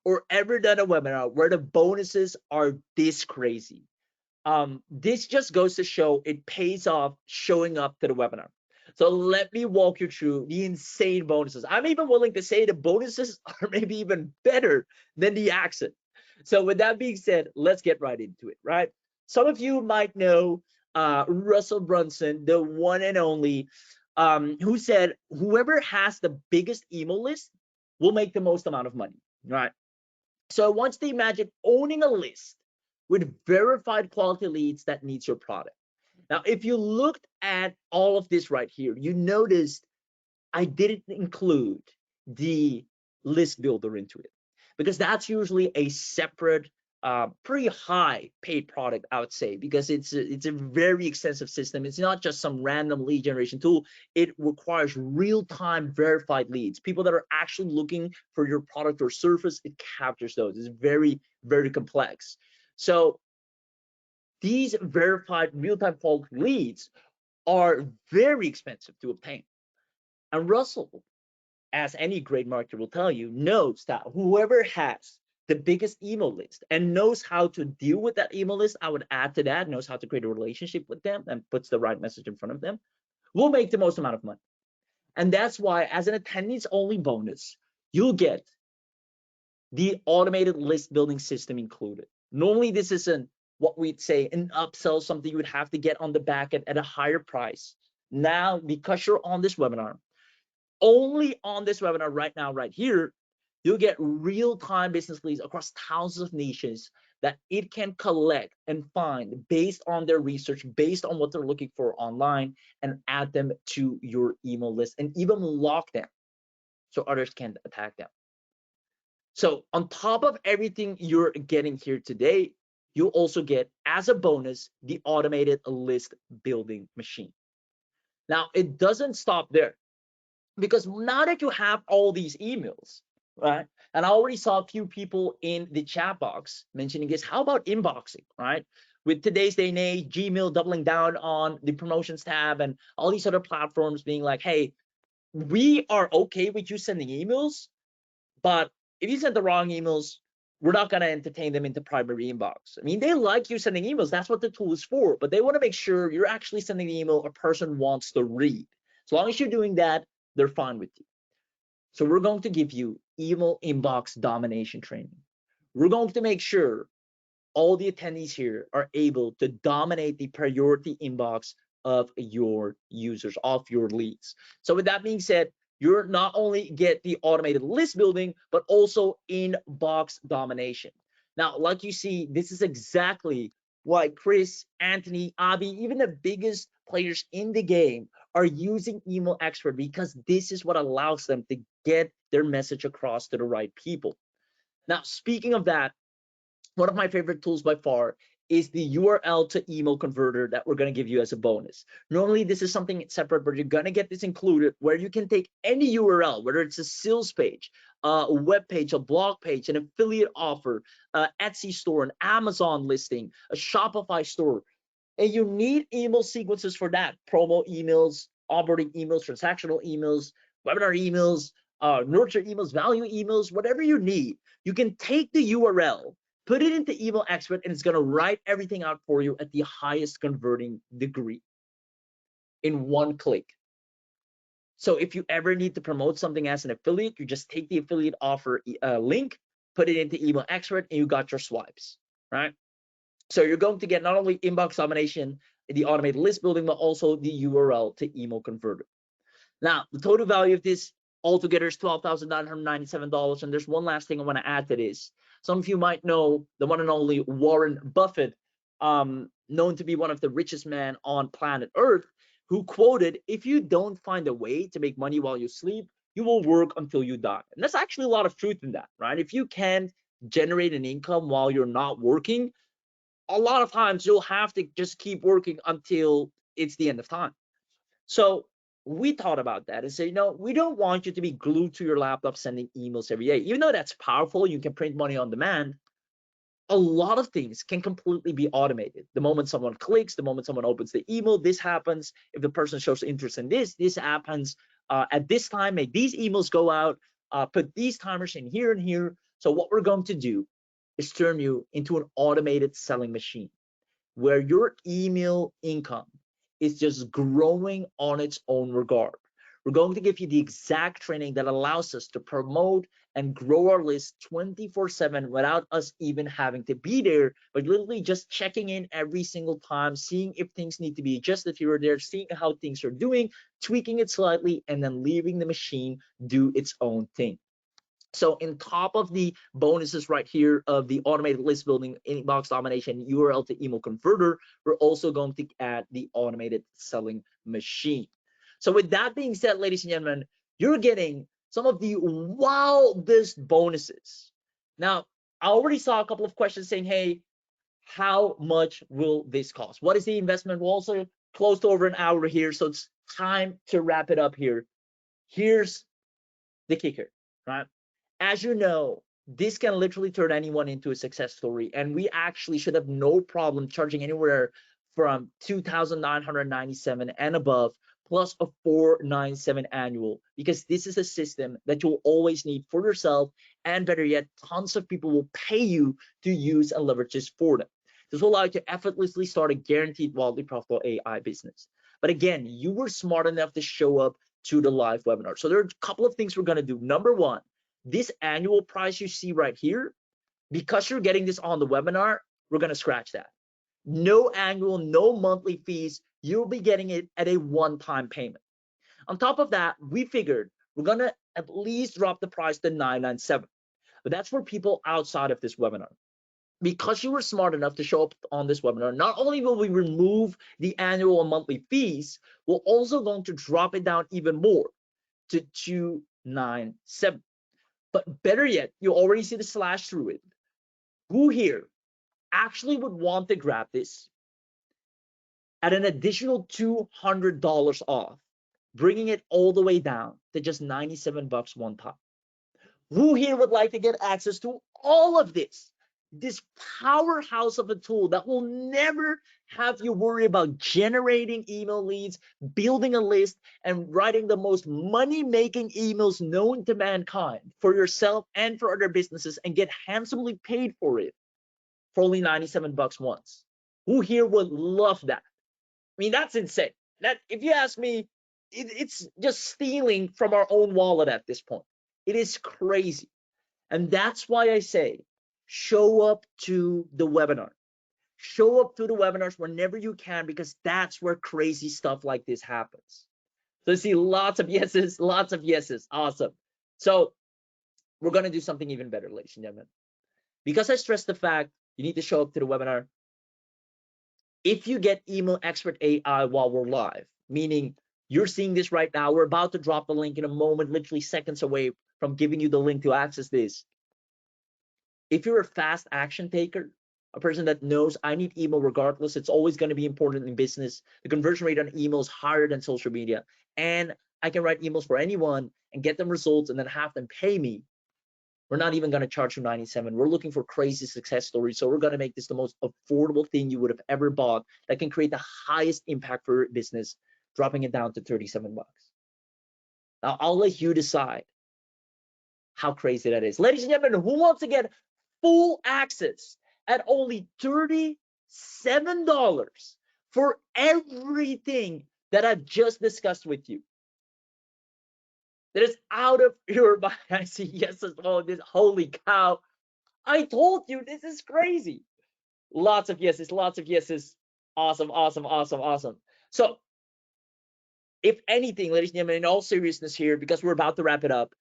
Speaker 1: or ever done a webinar where the bonuses are this crazy. This just goes to show it pays off showing up to the webinar. So let me walk you through the insane bonuses. I'm even willing to say the bonuses are maybe even better than the accent. So with that being said, let's get right into it, right? Some of you might know Russell Brunson, the one and only, who said, whoever has the biggest email list will make the most amount of money, right? So I want you to imagine owning a list with verified quality leads that needs your product. Now, if you looked at all of this right here, you noticed I didn't include the list builder into it because that's usually a separate, pretty high paid product, I would say, because it's a very extensive system. It's not just some random lead generation tool. It requires real-time verified leads, people that are actually looking for your product or service. It captures those. It's very, very complex. So these verified real-time quality leads are very expensive to obtain. And Russell, as any great marketer will tell you, knows that whoever has the biggest email list and knows how to deal with that email list, I would add to that, knows how to create a relationship with them and puts the right message in front of them, will make the most amount of money. And that's why, as an attendees only bonus, you'll get the automated list building system included. Normally, this isn't what we'd say an upsell, something you would have to get on the back end at a higher price. Now, because you're on this webinar, only on this webinar right now, right here, you'll get real-time business leads across thousands of niches that it can collect and find based on their research, based on what they're looking for online, and add them to your email list and even lock them so others can't attack them. So on top of everything you're getting here today, you'll also get, as a bonus, the automated list building machine. Now, it doesn't stop there, because now that you have all these emails, right? And I already saw a few people in the chat box mentioning this. How about inboxing, right? With today's day and age, Gmail doubling down on the promotions tab and all these other platforms being like, hey, we are okay with you sending emails, but if you send the wrong emails, we're not going to entertain them into primary inbox. I mean, they like you sending emails. That's what the tool is for, but they want to make sure you're actually sending the email a person wants to read. As long as you're doing that, they're fine with you. So we're going to give you email inbox domination training. We're going to make sure all the attendees here are able to dominate the priority inbox of your users, of your leads. So with that being said, you're not only get the automated list building, but also inbox domination. Now, like you see, this is exactly why Chris, Anthony, Avi, even the biggest players in the game are using Email Expert, because this is what allows them to get their message across to the right people. Now, speaking of that, one of my favorite tools by far is the URL to email converter that we're going to give you as a bonus. Normally, this is something separate, but you're going to get this included where you can take any URL, whether it's a sales page, a web page, a blog page, an affiliate offer, an Etsy store, an Amazon listing, a Shopify store, and you need email sequences for that. Promo emails, onboarding emails, transactional emails, webinar emails, nurture emails, value emails, whatever you need. You can take the URL, put it into Email Expert, and it's going to write everything out for you at the highest converting degree in one click. So if you ever need to promote something as an affiliate, you just take the affiliate offer link, put it into Email Expert, and you got your swipes, right? So you're going to get not only inbox domination, the automated list building, but also the URL to email converter. Now, the total value of this altogether is $12,997. And there's one last thing I want to add to this. Some of you might know the one and only Warren Buffett, known to be one of the richest men on planet Earth, who quoted, "If you don't find a way to make money while you sleep, you will work until you die." And there's actually a lot of truth in that, right? If you can't generate an income while you're not working, a lot of times you'll have to just keep working until it's the end of time. So we thought about that and say, we don't want you to be glued to your laptop sending emails every day. Even though that's powerful, you can print money on demand, a lot of things can completely be automated. The moment someone clicks, the moment someone opens the email, this happens. If the person shows interest in this happens. At this time, make these emails go out, put these timers in here and here. So what we're going to do is turn you into an automated selling machine where your email income is just growing on its own regard. We're going to give you the exact training that allows us to promote and grow our list 24/7 without us even having to be there, but literally just checking in every single time, seeing if things need to be adjusted here or there, seeing how things are doing, tweaking it slightly, and then leaving the machine do its own thing. So in top of the bonuses right here of the automated list building, inbox domination, URL to email converter, we're also going to add the automated selling machine. So with that being said, ladies and gentlemen, you're getting some of the wildest bonuses. Now, I already saw a couple of questions saying, hey, how much will this cost? What is the investment? We're also close to over an hour here, so it's time to wrap it up here. Here's the kicker, right? As you know, this can literally turn anyone into a success story. And we actually should have no problem charging anywhere from $2,997 and above, plus a $497 annual, because this is a system that you'll always need for yourself. And better yet, tons of people will pay you to use and leverage this for them. This will allow you to effortlessly start a guaranteed wildly profitable AI business. But again, you were smart enough to show up to the live webinar. So there are a couple of things we're going to do. Number one, this annual price you see right here, because you're getting this on the webinar, we're going to scratch that. No annual, no monthly fees. You'll be getting it at a one-time payment. On top of that, we figured we're going to at least drop the price to $997. But that's for people outside of this webinar. Because you were smart enough to show up on this webinar, not only will we remove the annual and monthly fees, we're also going to drop it down even more to $297. But better yet, you already see the slash through it. Who here actually would want to grab this at an additional $200 off, bringing it all the way down to just $97 one time? Who here would like to get access to all of this powerhouse of a tool that will never have you worry about generating email leads, building a list, and writing the most money-making emails known to mankind for yourself and for other businesses, and get handsomely paid for it for only $97 once? Who here would love that? I mean, that's insane. That, if you ask me, it's just stealing from our own wallet at this point. It is crazy. And that's why I say, show up to the webinar. Show up to the webinars whenever you can, because that's where crazy stuff like this happens. So I see lots of yeses, lots of yeses. Awesome. So we're going to do something even better, ladies and gentlemen. Because I stressed the fact you need to show up to the webinar. If you get Email Expert AI while we're live, meaning you're seeing this right now, we're about to drop the link in a moment, literally seconds away from giving you the link to access this. If you're a fast action taker, a person that knows I need email regardless. It's always going to be important in business. The conversion rate on email is higher than social media, and I can write emails for anyone and get them results and then have them pay me. We're not even going to charge you 97. We're looking for crazy success stories. So we're going to make this the most affordable thing you would have ever bought that can create the highest impact for your business, dropping it down to 37 bucks. Now I'll let you decide how crazy that is. Ladies and gentlemen, who wants to get full access at only $37 for everything that I've just discussed with you? That is out of your mind. I see yeses. Oh, this, holy cow. I told you, this is crazy. Lots of yeses, lots of yeses. Awesome, awesome, awesome, awesome. So if anything, ladies and gentlemen, in all seriousness here, because we're about to wrap it up,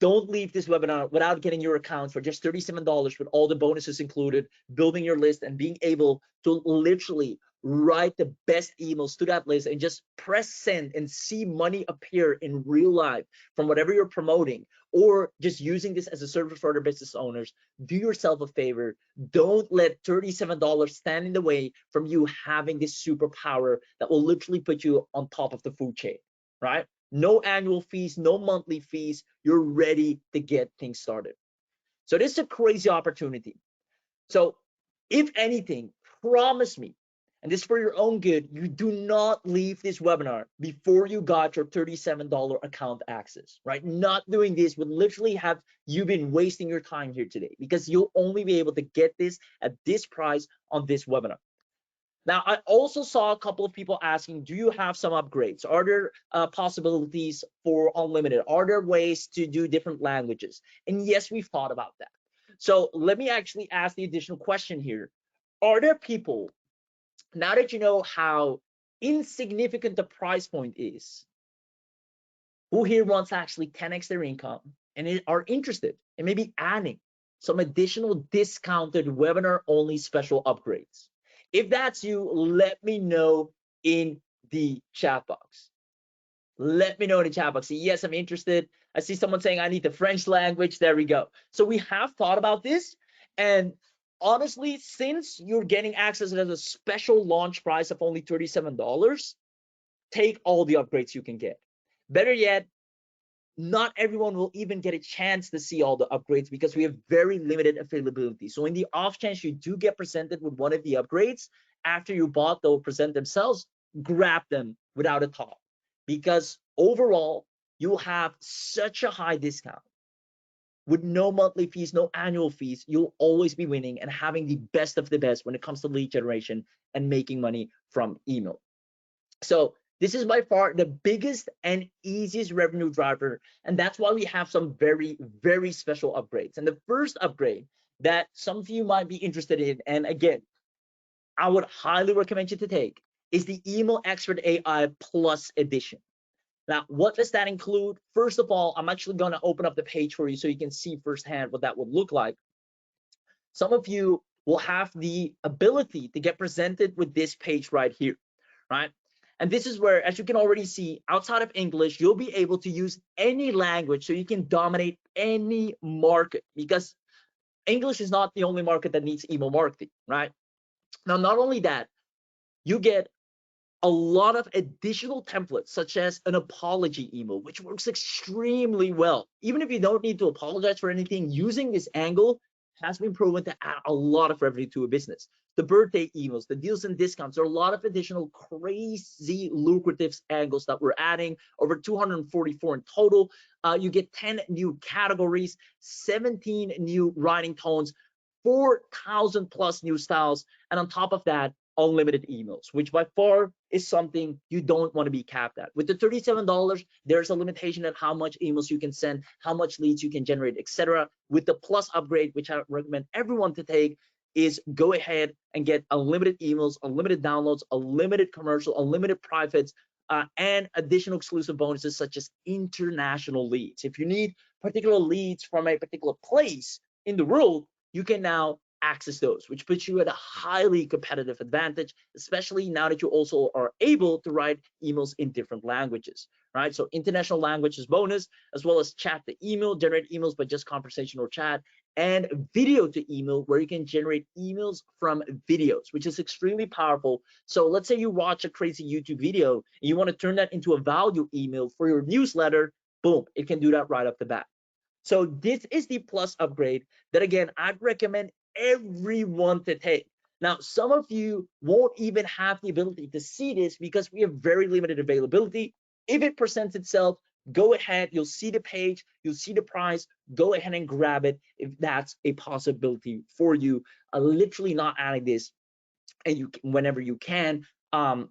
Speaker 1: don't leave this webinar without getting your account for just $37 with all the bonuses included, building your list and being able to literally write the best emails to that list and just press send and see money appear in real life from whatever you're promoting, or just using this as a service for other business owners. Do yourself a favor. Don't let $37 stand in the way from you having this superpower that will literally put you on top of the food chain, right? No annual fees, no monthly fees. You're ready to get things started. So this is a crazy opportunity. So if anything, promise me, and this is for your own good, you do not leave this webinar before you got your $37 account access, right? Not doing this would literally have you been wasting your time here today, because you'll only be able to get this at this price on this webinar. Now, I also saw a couple of people asking, do you have some upgrades? Are there possibilities for unlimited? Are there ways to do different languages? And yes, we've thought about that. So let me actually ask the additional question here. Are there people, now that you know how insignificant the price point is, who here wants to actually 10x their income and are interested in maybe adding some additional discounted webinar only special upgrades? If that's you, let me know in the chat box. Let me know in the chat box. Yes, I'm interested. I see someone saying I need the French language. There we go. So we have thought about this, and honestly, since you're getting access at a special launch price of only $37, take all the upgrades you can get. Better yet, not everyone will even get a chance to see all the upgrades because we have very limited availability. So in the off chance you do get presented with one of the upgrades after you bought, they'll present themselves, grab them without a thought, because overall you'll have such a high discount with no monthly fees, no annual fees. You'll always be winning and having the best of the best when it comes to lead generation and making money from email. So this is by far the biggest and easiest revenue driver, and that's why we have some very, very special upgrades. And the first upgrade that some of you might be interested in, and again, I would highly recommend you to take, is the Email Expert AI Plus Edition. Now, what does that include? First of all, I'm actually going to open up the page for you so you can see firsthand what that would look like. Some of you will have the ability to get presented with this page right here, right? And this is where, as you can already see, outside of English, you'll be able to use any language so you can dominate any market, because English is not the only market that needs email marketing, right? Now, not only that, you get a lot of additional templates, such as an apology email, which works extremely well. Even if you don't need to apologize for anything, using this angle has been proven to add a lot of revenue to a business. The birthday emails, the deals and discounts, there are a lot of additional crazy lucrative angles that we're adding, over 244 in total. You get 10 new categories, 17 new writing tones, 4,000 plus new styles, and on top of that, unlimited emails, which by far is something you don't want to be capped at. With the $37, there's a limitation on how much emails you can send, how much leads you can generate, etc. With the Plus upgrade, which I recommend everyone to take, is go ahead and get unlimited emails, unlimited downloads, unlimited commercial, unlimited privates, and additional exclusive bonuses such as international leads. If you need particular leads from a particular place in the world, you can now access those, which puts you at a highly competitive advantage, especially now that you also are able to write emails in different languages, right? So international language is bonus, as well as chat to email, generate emails by just conversation or chat, and video to email, where you can generate emails from videos, which is extremely powerful. So let's say you watch a crazy YouTube video and you want to turn that into a value email for your newsletter. Boom, it can do that right off the bat. So this is the plus upgrade that, again, I'd recommend everyone to take. Now, some of you won't even have the ability to see this because we have very limited availability. If it presents itself, go ahead, you'll see the page, you'll see the price, go ahead and grab it if that's a possibility for you. Literally not adding this, and you whenever you can, I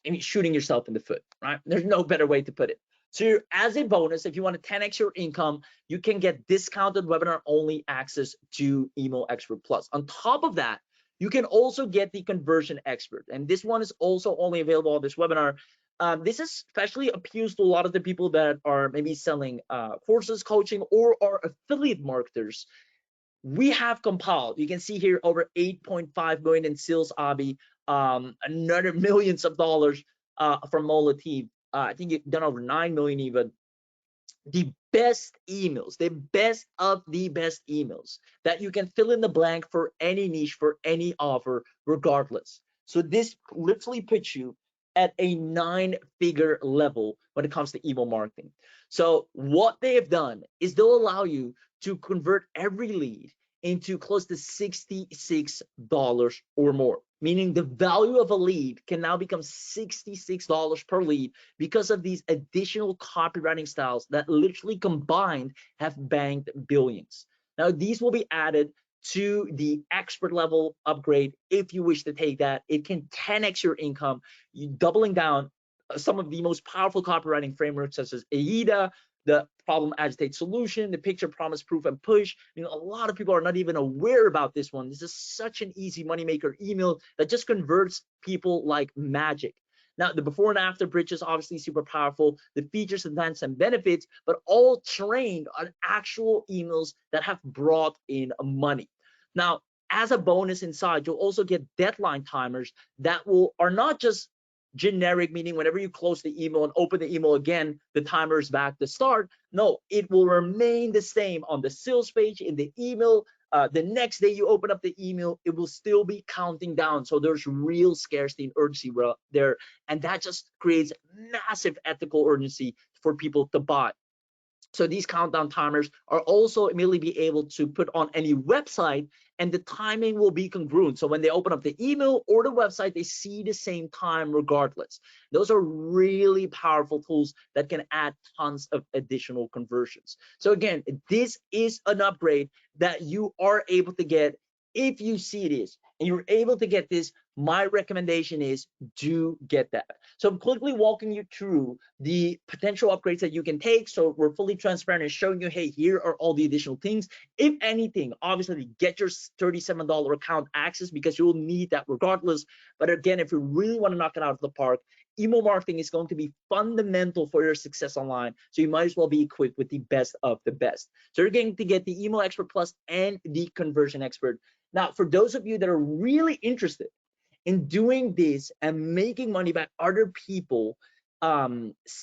Speaker 1: mean, shooting yourself in the foot, right? There's no better way to put it. So as a bonus, if you want to 10x your income, you can get discounted webinar only access to Email Expert Plus. On top of that, you can also get the conversion expert, and this one is also only available on this webinar. This especially appeals to a lot of the people that are maybe selling courses, coaching, or are affiliate marketers. We have compiled, you can see here, over 8.5 million in sales, Abby, another millions of dollars from Mola team. I think you've done over 9 million even. The best emails, the best of the best emails that you can fill in the blank for any niche, for any offer, regardless. So this literally puts you at a 9-figure level when it comes to email marketing. So what they have done is they'll allow you to convert every lead into close to $66 or more, meaning the value of a lead can now become $66 per lead because of these additional copywriting styles that literally combined have banked billions. Now, these will be added to the expert level upgrade if you wish to take that. It can 10x your income, you doubling down some of the most powerful copywriting frameworks such as AIDA, the problem agitate solution, the picture promise proof and push. You know, a lot of people are not even aware about this one. This is such an easy moneymaker email that just converts people like magic. Now, the before and after bridge is obviously super powerful, the features, advantages, and benefits, but all trained on actual emails that have brought in money. Now, as a bonus inside, you'll also get deadline timers that are not just generic, meaning whenever you close the email and open the email again, the timer is back to start. No, it will remain the same on the sales page, in the email. The next day you open up the email, it will still be counting down. So there's real scarcity and urgency there. And that just creates massive ethical urgency for people to buy. So these countdown timers are also immediately be able to put on any website, and the timing will be congruent. So when they open up the email or the website, they see the same time regardless. Those are really powerful tools that can add tons of additional conversions. So again, this is an upgrade that you are able to get. If you see this and you're able to get this, my recommendation is do get that. So I'm quickly walking you through the potential upgrades that you can take. So we're fully transparent and showing you, hey, here are all the additional things. If anything, obviously get your $37 account access because you'll need that regardless. But again, if you really want to knock it out of the park, email marketing is going to be fundamental for your success online. So you might as well be equipped with the best of the best. So you're going to get the Email Expert Plus and the Conversion Expert. Now, for those of you that are really interested in doing this and making money by other people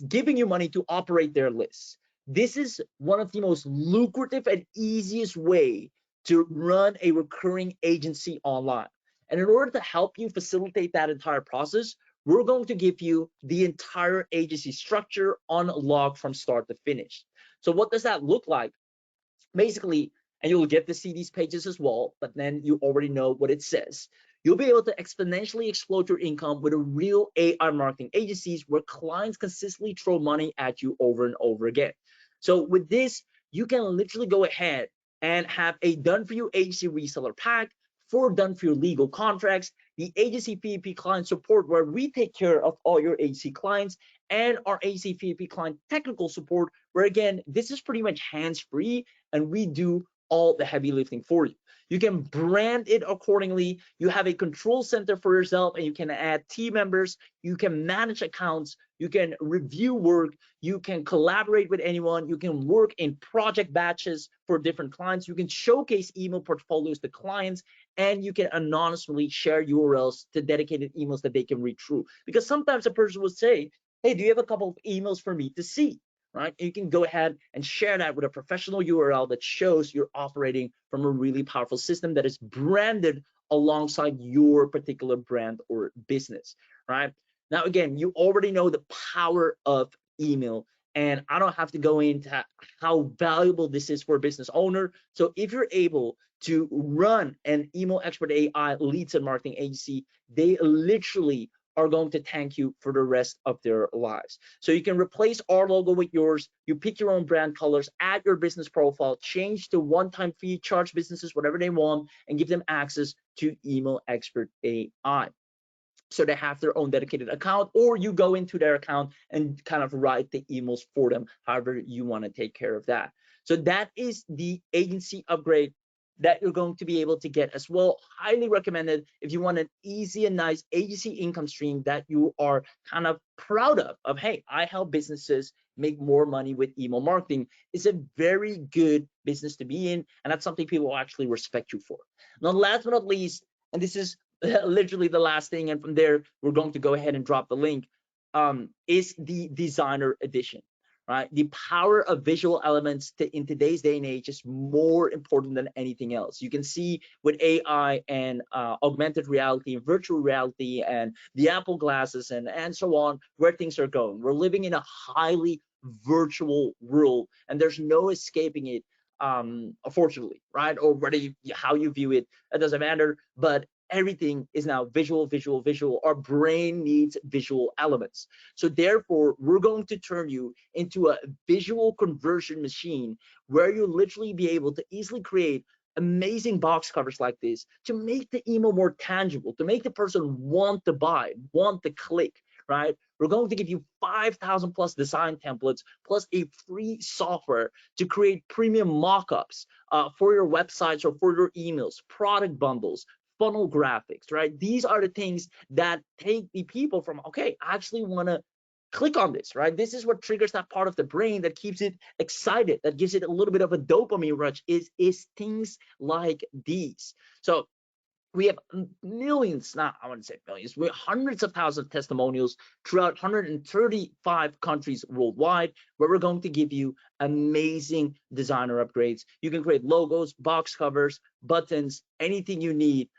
Speaker 1: giving you money to operate their lists, this is one of the most lucrative and easiest way to run a recurring agency online. And in order to help you facilitate that entire process, we're going to give you the entire agency structure on lock from start to finish. So what does that look like? Basically, and you'll get to see these pages as well, but then you already know what it says. You'll be able to exponentially explode your income with a real AI marketing agencies where clients consistently throw money at you over and over again. So with this, you can literally go ahead and have a done-for-you agency reseller pack, 4 done-for-you legal contracts, the agency PEP client support where we take care of all your agency clients, and our agency PEP client technical support where, again, this is pretty much hands-free and we do all the heavy lifting for you. You can brand it accordingly. You have a control center for yourself and you can add team members. You can manage accounts. You can review work. You can collaborate with anyone. You can work in project batches for different clients. You can showcase email portfolios to clients, and you can anonymously share URLs to dedicated emails that they can read through. Because sometimes a person will say, hey, do you have a couple of emails for me to see? right? You can go ahead and share that with a professional URL that shows you're operating from a really powerful system that is branded alongside your particular brand or business, right? Now, again, you already know the power of email, and I don't have to go into how valuable this is for a business owner. So if you're able to run an email expert AI leads and marketing agency, they literally are going to thank you for the rest of their lives. So you can replace our logo with yours. You pick your own brand colors, add your business profile, change the one-time fee, charge businesses whatever they want, and give them access to email expert AI. So they have their own dedicated account, or you go into their account and kind of write the emails for them, however you want to take care of that. So that is the agency upgrade that you're going to be able to get as well. Highly recommended if you want an easy and nice agency income stream that you are kind of proud of. Hey, I help businesses make more money with email marketing. It's a very good business to be in, and that's something people will actually respect you for. Now, last but not least, and this is literally the last thing, and from there we're going to go ahead and drop the link, is the designer edition, right? The power of visual elements in today's day and age is more important than anything else. You can see with AI and augmented reality and virtual reality and the Apple glasses and so on, where things are going. We're living in a highly virtual world, and there's no escaping it, unfortunately, right? Or whether how you view it, it doesn't matter, but everything is now visual, visual, visual. Our brain needs visual elements. So therefore, we're going to turn you into a visual conversion machine where you'll literally be able to easily create amazing box covers like this to make the email more tangible, to make the person want to buy, want to click, right? We're going to give you 5,000 plus design templates plus a free software to create premium mockups for your websites or for your emails, product bundles, funnel graphics, right? These are the things that take the people from, okay, I actually want to click on this, right? This is what triggers that part of the brain that keeps it excited, that gives it a little bit of a dopamine rush, is things like these. So we have millions, not I wouldn't say millions, we have hundreds of thousands of testimonials throughout 135 countries worldwide, where we're going to give you amazing designer upgrades. You can create logos, box covers, buttons, anything you need.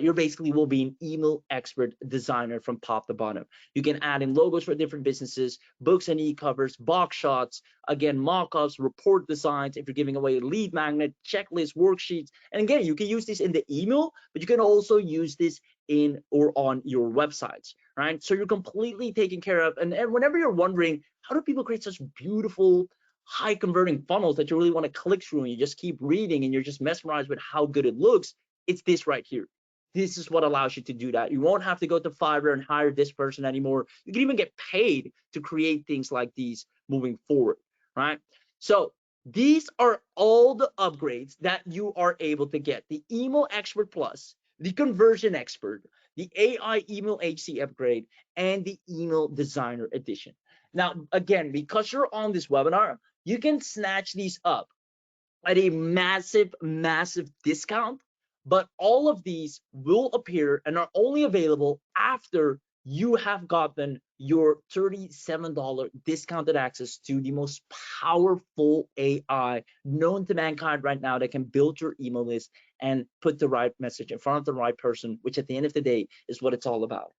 Speaker 1: You're basically will be an email expert designer from top to bottom. You can add in logos for different businesses, books and e-covers, box shots, again, mock-ups, report designs, if you're giving away a lead magnet, checklist, worksheets. And again, you can use this in the email, but you can also use this in or on your websites, right? So you're completely taken care of. And whenever you're wondering, how do people create such beautiful, high converting funnels that you really want to click through and you just keep reading and you're just mesmerized with how good it looks? It's this right here. This is what allows you to do that. You won't have to go to Fiverr and hire this person anymore. You can even get paid to create things like these moving forward, right? So these are all the upgrades that you are able to get: the Email Expert Plus, the Conversion Expert, the AI Email HC upgrade, and the Email Designer Edition. Now, again, because you're on this webinar, you can snatch these up at a massive, massive discount. But all of these will appear and are only available after you have gotten your $37 discounted access to the most powerful AI known to mankind right now that can build your email list and put the right message in front of the right person, which at the end of the day is what it's all about.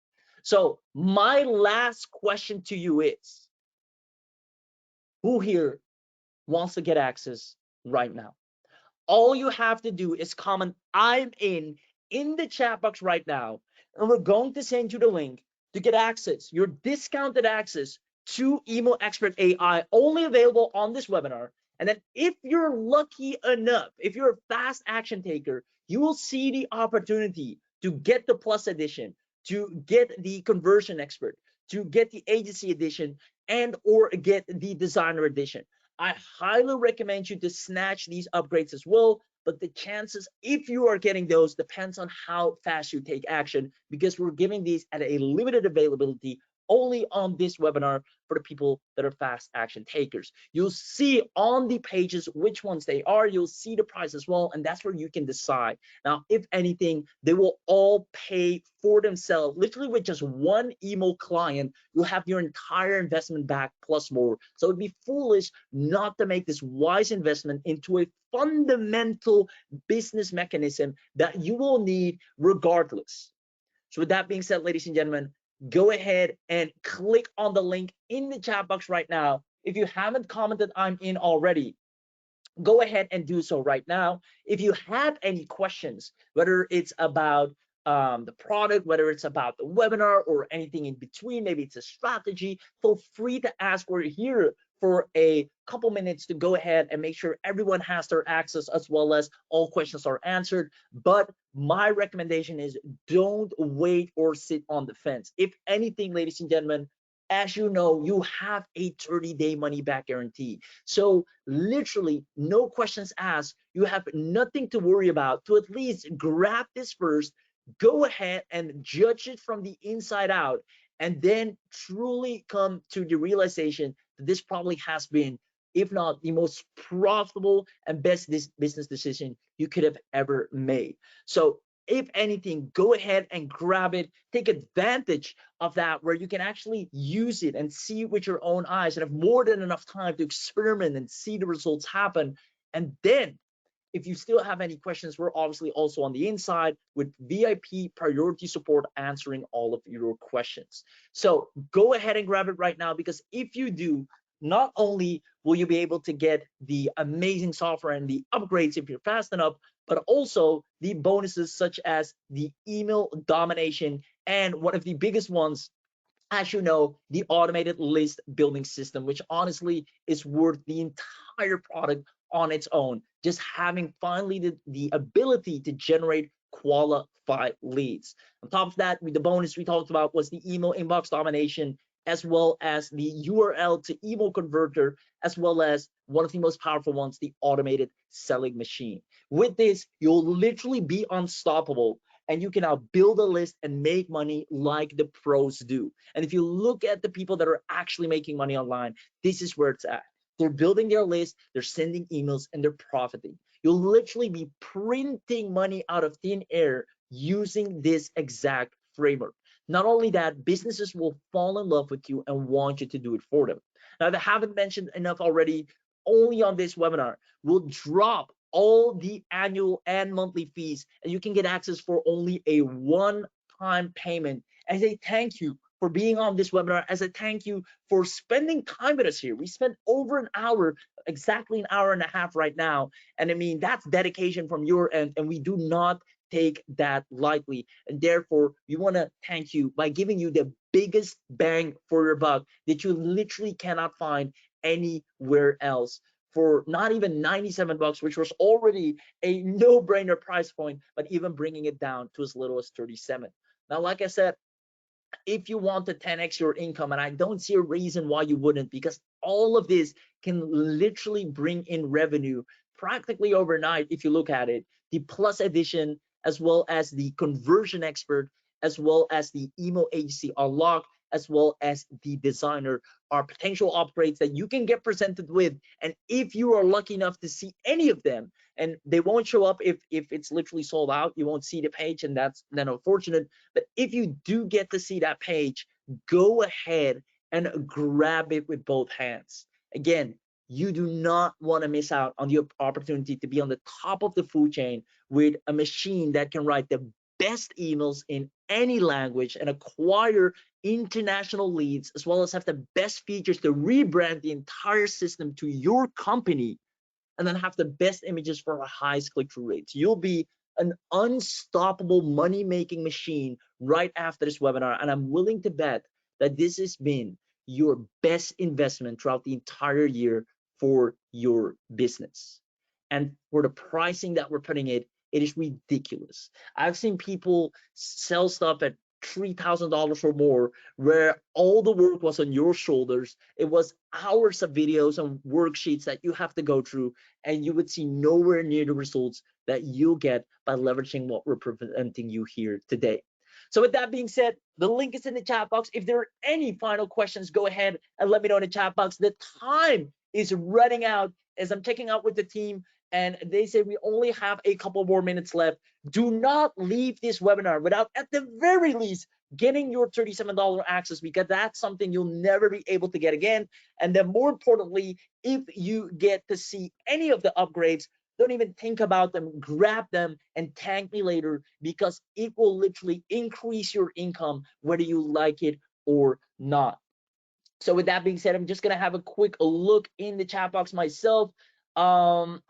Speaker 1: So my last question to you is, who here wants to get access right now? All you have to do is comment "I'm in the chat box right now, and we're going to send you the link to get access, your discounted access to Email Expert AI, only available on this webinar. And then if you're lucky enough, if you're a fast action taker, you will see the opportunity to get the Plus edition, to get the Conversion Expert, to get the Agency edition, and or get the Designer edition. I highly recommend you to snatch these upgrades as well, but the chances, if you are getting those, depends on how fast you take action, because we're giving these at a limited availability only on this webinar for the people that are fast action takers. You'll see on the pages which ones they are. You'll see the price as well, and that's where you can decide. Now, if anything, they will all pay for themselves. Literally with just one email client, you'll have your entire investment back plus more. So it'd be foolish not to make this wise investment into a fundamental business mechanism that you will need regardless. So with that being said, ladies and gentlemen, go ahead and click on the link in the chat box right now. If you haven't commented I'm in already, go ahead and do so right now. If you have any questions, whether it's about the product, whether it's about the webinar or anything in between, maybe it's a strategy, feel free to ask. We're here for a couple minutes to go ahead and make sure everyone has their access as well as all questions are answered. But my recommendation is don't wait or sit on the fence. If anything, ladies and gentlemen, as you know, you have a 30-day money back guarantee. So literally no questions asked. You have nothing to worry about. To at least grab this first, go ahead and judge it from the inside out, and then truly come to the realization that this probably has been, if not the most profitable and best business decision you could have ever made. So if anything, go ahead and grab it. Take advantage of that, where you can actually use it and see it with your own eyes and have more than enough time to experiment and see the results happen. And then if you still have any questions, we're obviously also on the inside with VIP priority support answering all of your questions. So go ahead and grab it right now, because if you do, not only will you be able to get the amazing software and the upgrades if you're fast enough, but also the bonuses such as the email domination and one of the biggest ones, as you know, the automated list building system, which honestly is worth the entire product on its own. Just having finally the ability to generate qualified leads. On top of that, the bonus we talked about was the email inbox domination, as well as the URL to email converter, as well as one of the most powerful ones, the automated selling machine. With this, you'll literally be unstoppable, and you can now build a list and make money like the pros do. And if you look at the people that are actually making money online, this is where it's at. They're building their list, they're sending emails, and they're profiting. You'll literally be printing money out of thin air using this exact framework. Not only that, businesses will fall in love with you and want you to do it for them. Now, if I haven't mentioned enough already, only on this webinar, we'll drop all the annual and monthly fees, and you can get access for only a one-time payment as a thank you for being on this webinar, as a thank you for spending time with us here. We spent over an hour, exactly an hour and a half right now. And I mean, that's dedication from your end, and we do not take that lightly. And therefore, we want to thank you by giving you the biggest bang for your buck that you literally cannot find anywhere else, for not even 97 bucks, which was already a no-brainer price point, but even bringing it down to as little as 37. Now, like I said, if you want to 10x your income, and I don't see a reason why you wouldn't, because all of this can literally bring in revenue practically overnight. If you look at it, the plus edition, as well as the conversion expert, as well as the email agency unlock, as well as the designer, are potential upgrades that you can get presented with. And if you are lucky enough to see any of them, and they won't show up if it's literally sold out, you won't see the page, and that's then unfortunate. But if you do get to see that page, go ahead and grab it with both hands. Again, you do not want to miss out on the opportunity to be on the top of the food chain with a machine that can write the best emails in any language and acquire international leads, as well as have the best features to rebrand the entire system to your company, and then have the best images for the highest click-through rates. You'll be an unstoppable money-making machine right after this webinar, and I'm willing to bet that this has been your best investment throughout the entire year for your business. And for the pricing that we're putting it is ridiculous. I've seen people sell stuff at $3,000 or more, where all the work was on your shoulders. It was hours of videos and worksheets that you have to go through, and you would see nowhere near the results that you'll get by leveraging what we're presenting you here today. So with that being said, the link is in the chat box. If there are any final questions, go ahead and let me know in the chat box. The time is running out as I'm checking out with the team, and they say we only have a couple more minutes left. Do not leave this webinar without, at the very least, getting your $37 access, because that's something you'll never be able to get again. And then more importantly, if you get to see any of the upgrades, don't even think about them. Grab them and thank me later, because it will literally increase your income whether you like it or not. So with that being said, I'm just gonna have a quick look in the chat box myself. Awesome.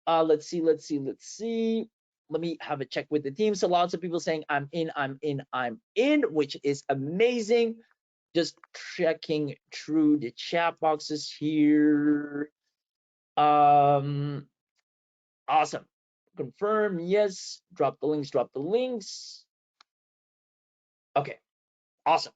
Speaker 1: Let's see. Let me have a check with the team. So lots of people saying I'm in, which is amazing. Just checking through the chat boxes here. Awesome. Confirm, yes. Drop the links. Okay, awesome.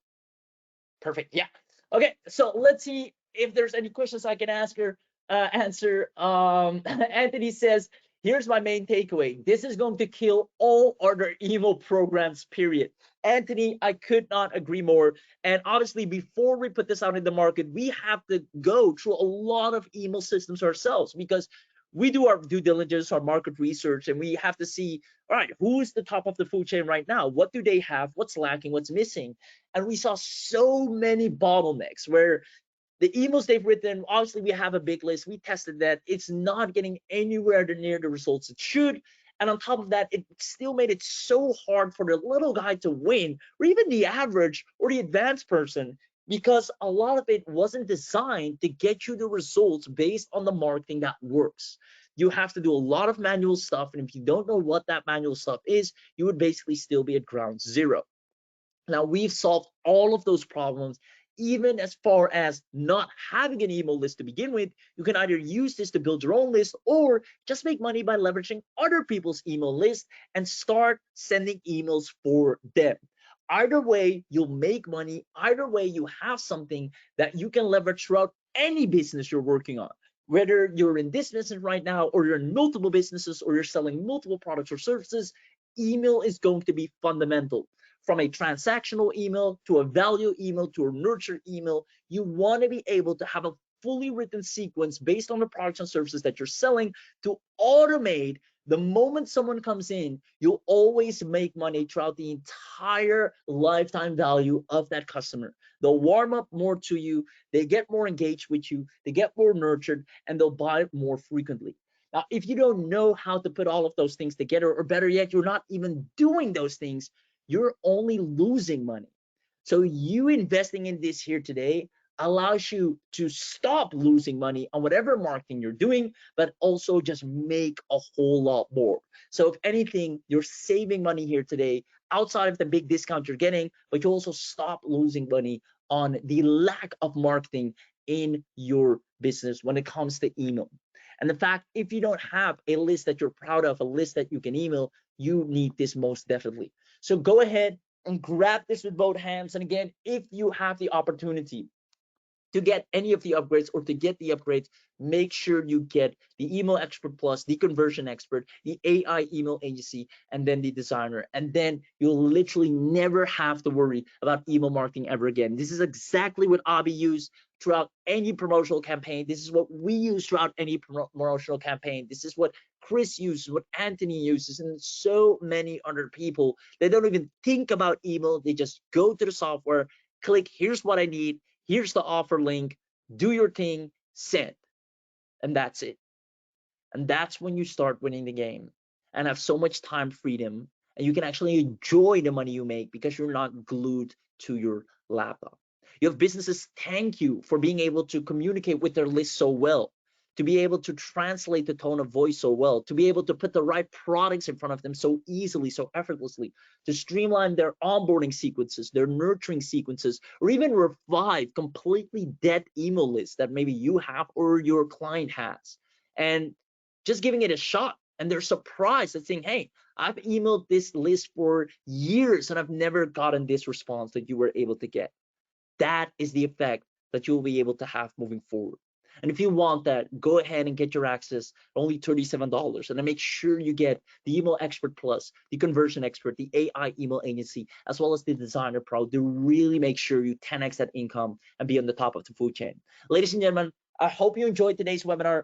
Speaker 1: Perfect. Yeah. Okay, so let's see if there's any questions I can answer. Anthony says, here's my main takeaway. This is going to kill all other email programs, period. Anthony, I could not agree more. And obviously, before we put this out in the market, we have to go through a lot of email systems ourselves, because we do our due diligence, our market research, and we have to see, all right, who's the top of the food chain right now? What do they have? What's lacking? What's missing? And we saw so many bottlenecks where the emails they've written, obviously we have a big list. We tested that. It's not getting anywhere near the results it should. And on top of that, it still made it so hard for the little guy to win, or even the average or the advanced person, because a lot of it wasn't designed to get you the results based on the marketing that works. You have to do a lot of manual stuff. And if you don't know what that manual stuff is, you would basically still be at ground zero. Now, we've solved all of those problems, even as far as not having an email list to begin with. You can either use this to build your own list, or just make money by leveraging other people's email list and start sending emails for them. Either way, you'll make money. Either way, you have something that you can leverage throughout any business you're working on. Whether you're in this business right now, or you're in multiple businesses, or you're selling multiple products or services, email is going to be fundamental. From a transactional email to a value email to a nurture email, you want to be able to have a fully written sequence based on the products and services that you're selling to automate. The moment someone comes in, you'll always make money throughout the entire lifetime value of that customer. They'll warm up more to you, they get more engaged with you, they get more nurtured, and they'll buy more frequently. Now, if you don't know how to put all of those things together, or better yet, you're not even doing those things, you're only losing money. So you investing in this here today allows you to stop losing money on whatever marketing you're doing, but also just make a whole lot more. So if anything, you're saving money here today outside of the big discount you're getting, but you also stop losing money on the lack of marketing in your business when it comes to email. And the fact, if you don't have a list that you're proud of, a list that you can email, you need this most definitely. So go ahead and grab this with both hands. And again, if you have the opportunity to get any of the upgrades, or to get the upgrades, make sure you get the Email Expert Plus, the Conversion Expert, the AI Email Agency, and then the Designer. And then you'll literally never have to worry about email marketing ever again. This is exactly what Abhi used throughout any promotional campaign. This is what we use throughout any promotional campaign. This is what Chris uses, what Anthony uses, and so many other people. They don't even think about email. They just go to the software, click, here's what I need, here's the offer link, do your thing, send. And that's it. And that's when you start winning the game and have so much time freedom, and you can actually enjoy the money you make because you're not glued to your laptop. You have businesses thank you for being able to communicate with their list so well, to be able to translate the tone of voice so well, to be able to put the right products in front of them so easily, so effortlessly, to streamline their onboarding sequences, their nurturing sequences, or even revive completely dead email lists that maybe you have or your client has. And just giving it a shot, and they're surprised and saying, hey, I've emailed this list for years and I've never gotten this response that you were able to get. That is the effect that you'll be able to have moving forward. And if you want that, go ahead and get your access for only $37. And then make sure you get the Email Expert Plus, the Conversion Expert, the AI Email Agency, as well as the Designer Pro to really make sure you 10x that income and be on the top of the food chain. Ladies and gentlemen, I hope you enjoyed today's webinar.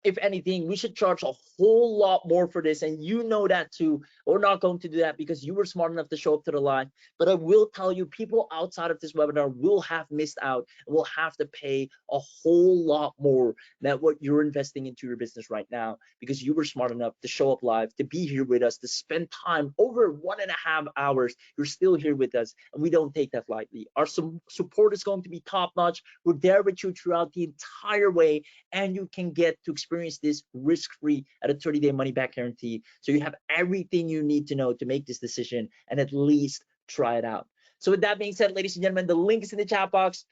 Speaker 1: If anything, we should charge a whole lot more for this, and you know that too. We're not going to do that because you were smart enough to show up to the live. But I will tell you, people outside of this webinar will have missed out and will have to pay a whole lot more than what you're investing into your business right now, because you were smart enough to show up live, to be here with us, to spend time over 1.5 hours. You're still here with us, and we don't take that lightly. Our support is going to be top notch. We're there with you throughout the entire way, and you can get to experience this risk-free at a 30-day money-back guarantee. So you have everything you need to know to make this decision and at least try it out. So with that being said, ladies and gentlemen, the link is in the chat box.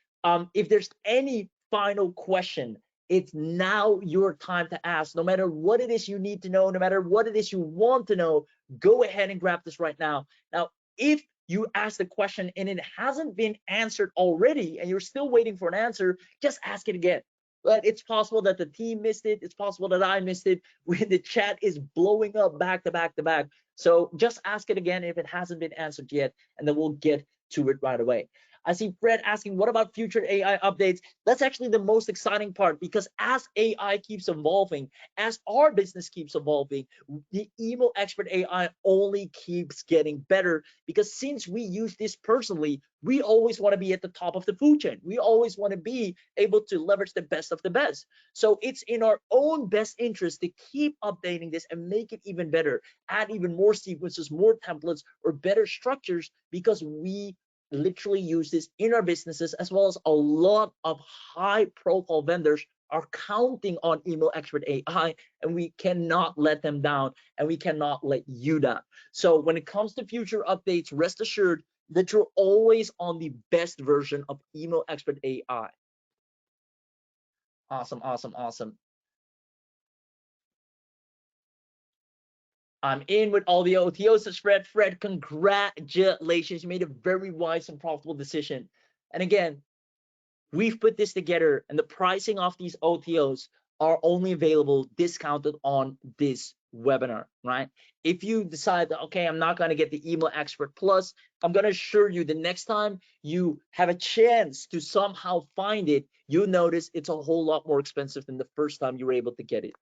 Speaker 1: If there's any final question, it's now your time to ask. No matter what it is you need to know, no matter what it is you want to know, go ahead and grab this right now. Now, if you ask the question and it hasn't been answered already and you're still waiting for an answer, just ask it again. But it's possible that the team missed it. It's possible that I missed it. When the chat is blowing up back to back to back. So just ask it again if it hasn't been answered yet, and then we'll get to it right away. I see Fred asking, what about future AI updates? That's actually the most exciting part, because as AI keeps evolving, as our business keeps evolving, the Email Expert AI only keeps getting better, because since we use this personally, we always want to be at the top of the food chain. We always want to be able to leverage the best of the best. So it's in our own best interest to keep updating this and make it even better, add even more sequences, more templates, or better structures, because we literally use this in our businesses, as well as a lot of high profile vendors are counting on Email Expert AI, and we cannot let them down, and we cannot let you down. So when it comes to future updates, rest assured that you're always on the best version of Email Expert AI. Awesome, awesome, awesome. I'm in with all the OTOs. Says Fred. Fred, congratulations. You made a very wise and profitable decision. And again, we've put this together, and the pricing of these OTOs are only available discounted on this webinar, right? If you decide that, okay, I'm not going to get the Email Expert Plus, I'm going to assure you the next time you have a chance to somehow find it, you'll notice it's a whole lot more expensive than the first time you were able to get it.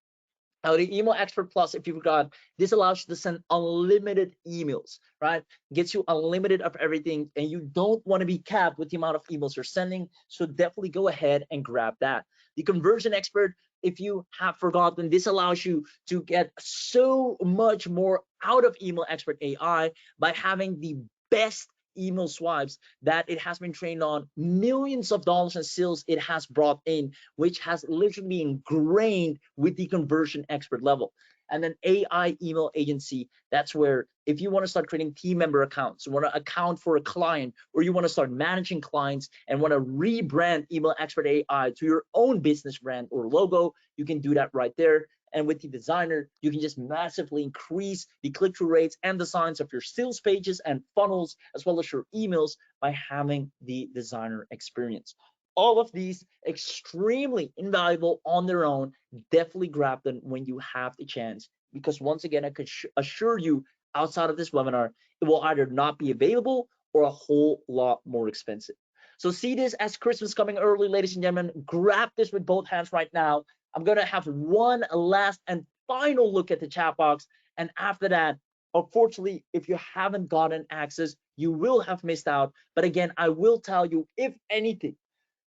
Speaker 1: Now, the Email Expert Plus, if you forgot, this allows you to send unlimited emails, right? Gets you unlimited of everything, and you don't want to be capped with the amount of emails you're sending. So definitely go ahead and grab that. The Conversion Expert, if you have forgotten, this allows you to get so much more out of Email Expert AI by having the best email swipes that it has been trained on, millions of dollars in sales it has brought in, which has literally been ingrained with the Conversion Expert level. And then AI Email Agency, that's where if you want to start creating team member accounts, you want to account for a client, or you want to start managing clients and want to rebrand Email Expert AI to your own business brand or logo, you can do that right there. And with the Designer, you can just massively increase the click-through rates and designs of your sales pages and funnels, as well as your emails, by having the Designer experience. All of these extremely invaluable on their own. Definitely grab them when you have the chance, because once again, I could assure you, outside of this webinar, it will either not be available or a whole lot more expensive. So see this as Christmas coming early, ladies and gentlemen. Grab this with both hands right now. I'm going to have one last and final look at the chat box. And after that, unfortunately, if you haven't gotten access, you will have missed out. But again, I will tell you, if anything,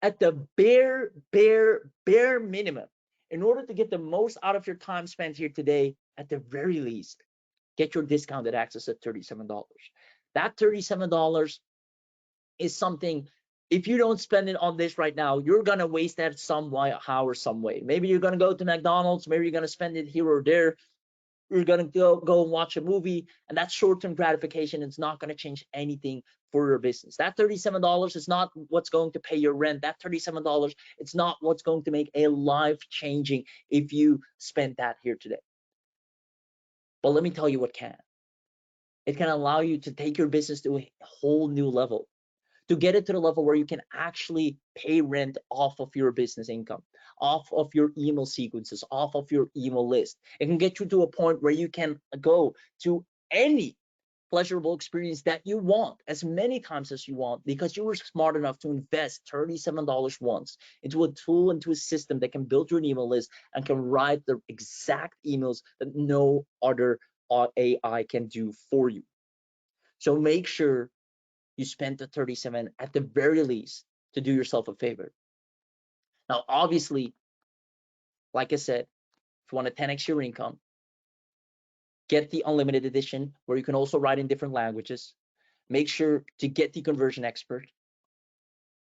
Speaker 1: at the bare minimum, in order to get the most out of your time spent here today, at the very least, get your discounted access at $37. That $37 is something, if you don't spend it on this right now, you're gonna waste that somehow or some way. Maybe you're gonna go to McDonald's, maybe you're gonna spend it here or there, you're gonna go and watch a movie, and that's short-term gratification. It's not gonna change anything for your business. That $37 is not what's going to pay your rent. That $37, it's not what's going to make a life changing if you spend that here today. But let me tell you what can. It can allow you to take your business to a whole new level, to get it to the level where you can actually pay rent off of your business income. off of your email sequences, off of your email list. It can get you to a point where you can go to any pleasurable experience that you want as many times as you want, because you were smart enough to invest $37 once into a tool, into a system that can build your email list and can write the exact emails that no other AI can do for you. So make sure you spend the 37 at the very least to do yourself a favor. Now, obviously, like I said, if you want to 10x your income, get the unlimited edition where you can also write in different languages. Make sure to get the conversion expert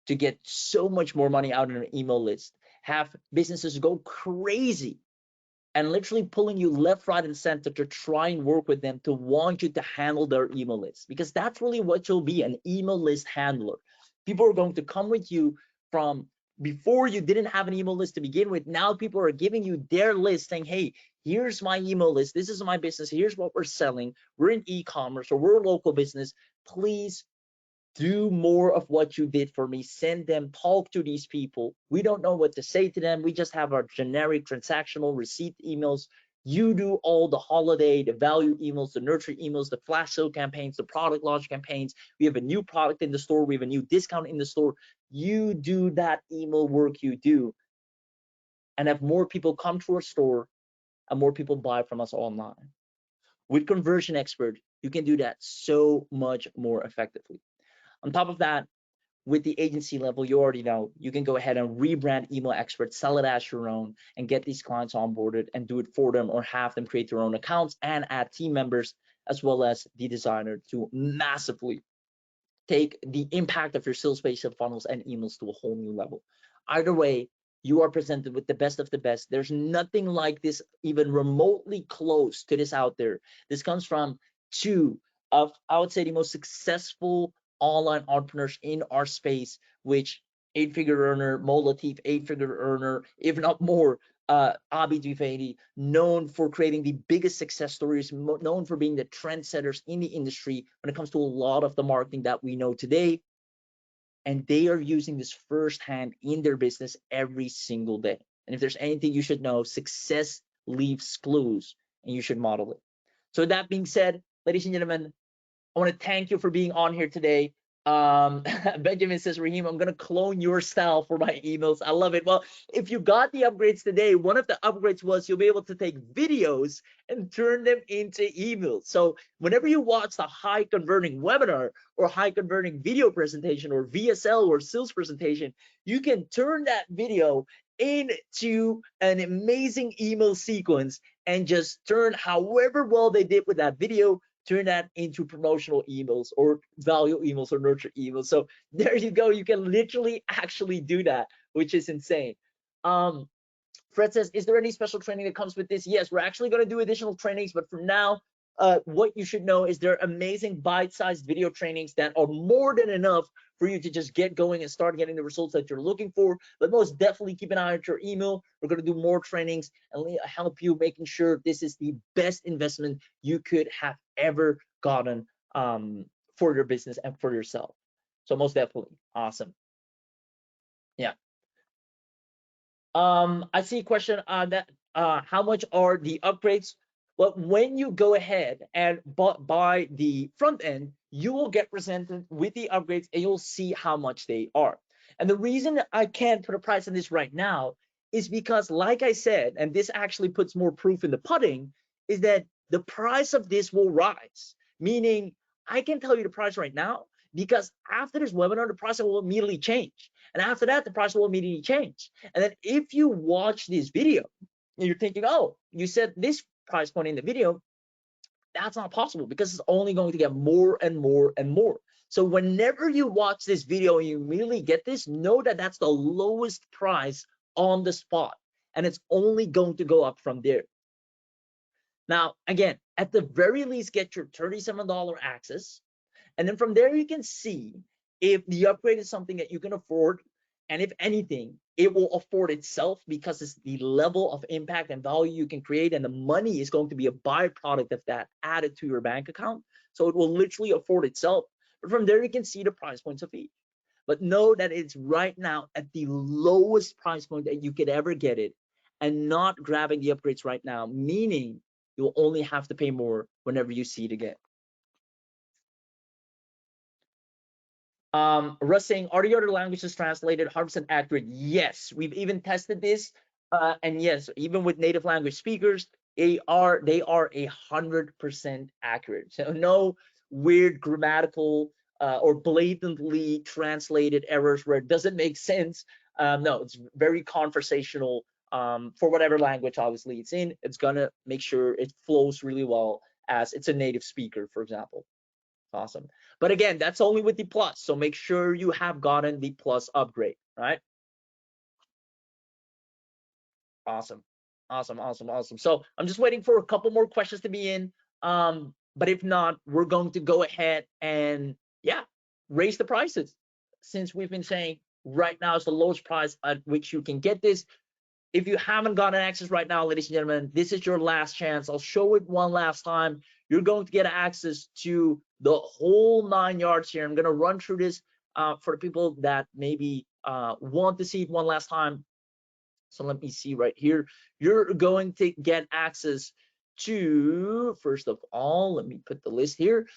Speaker 1: to get so much more money out in an email list. Have businesses go crazy and literally pulling you left, right, and center to try and work with them to want you to handle their email list, because that's really what you'll be, an email list handler. People are going to come with you from before you didn't have an email list to begin with. Now people are giving you their list saying, hey, here's my email list. This is my business. Here's what we're selling. We're in e-commerce or we're a local business. Please do more of what you did for me. Send them, talk to these people. We don't know what to say to them. We just have our generic transactional receipt emails. You do all the holiday, the value emails, the nurture emails, the flash sale campaigns, the product launch campaigns. We have a new product in the store. We have a new discount in the store. You do that email work you do, and have more people come to our store and more people buy from us online. With Conversion Expert, you can do that so much more effectively. On top of that, with the agency level, you already know you can go ahead and rebrand Email Expert, sell it as your own, and get these clients onboarded and do it for them, or have them create their own accounts and add team members as well as the designer to massively take the impact of your sales page funnels and emails to a whole new level. Either way, you are presented with the best of the best. There's nothing like this even remotely close to this out there. This comes from two of, I would say, the most successful online entrepreneurs in our space, which eight-figure earner, Mo Latif, eight-figure earner, if not more, Abhi Dwivedi, known for creating the biggest success stories, known for being the trendsetters in the industry when it comes to a lot of the marketing that we know today. And they are using this firsthand in their business every single day. And if there's anything you should know, success leaves clues, and you should model it. So that being said, ladies and gentlemen, I want to thank you for being on here today. Benjamin says, Raheem, I'm going to clone your style for my emails. I love it. Well, if you got the upgrades today, one of the upgrades was you'll be able to take videos and turn them into emails. So whenever you watch the high converting webinar or high converting video presentation or VSL or sales presentation, you can turn that video into an amazing email sequence and just turn however well they did with that video, turn that into promotional emails or value emails or nurture emails. So there you go. You can literally actually do that, which is insane. Fred says, is there any special training that comes with this? Yes, we're actually going to do additional trainings, but for now, what you should know is they're amazing bite-sized video trainings that are more than enough for you to just get going and start getting the results that you're looking for. But most definitely keep an eye on your email. We're going to do more trainings and help you making sure this is the best investment you could have ever gotten for your business and for yourself. So most definitely. Awesome. Yeah. I see a question that how much are the upgrades? Well, when you go ahead and buy the front end, you will get presented with the upgrades and you'll see how much they are. And the reason I can't put a price on this right now is because, like I said, and this actually puts more proof in the pudding, is that the price of this will rise. Meaning, I can tell you the price right now because after this webinar, the price will immediately change. And after that, the price will immediately change. And then if you watch this video and you're thinking, oh, you said this price point in the video, that's not possible because it's only going to get more and more and more. So whenever you watch this video and you immediately get this, know that that's the lowest price on the spot. And it's only going to go up from there. Now, again, at the very least, get your $37 access. And then from there, you can see if the upgrade is something that you can afford. And if anything, it will afford itself because it's the level of impact and value you can create. And the money is going to be a byproduct of that added to your bank account. So it will literally afford itself. But from there, you can see the price points of each. but know that it's right now at the lowest price point that you could ever get it, and not grabbing the upgrades right now, meaning you'll only have to pay more whenever you see it again. Russ saying, are the other languages translated 100% accurate? Yes, we've even tested this, and yes, even with native language speakers, they are 100% accurate. So no weird grammatical or blatantly translated errors where it doesn't make sense. No, it's very conversational. For whatever language obviously it's in, it's gonna make sure it flows really well as it's a native speaker, for example. Awesome. But again, that's only with the plus. So make sure you have gotten the plus upgrade, right? Awesome. Awesome, awesome, awesome. So I'm just waiting for a couple more questions to be in. But if not, we're going to go ahead and yeah, raise the prices. Since we've been saying right now is the lowest price at which you can get this. If you haven't gotten access right now, ladies and gentlemen, this is your last chance. I'll show it one last time. You're going to get access to the whole 9 yards here. I'm going to run through this for the people that maybe want to see it one last time. So let me see right here. You're going to get access to, first of all, let me put the list here.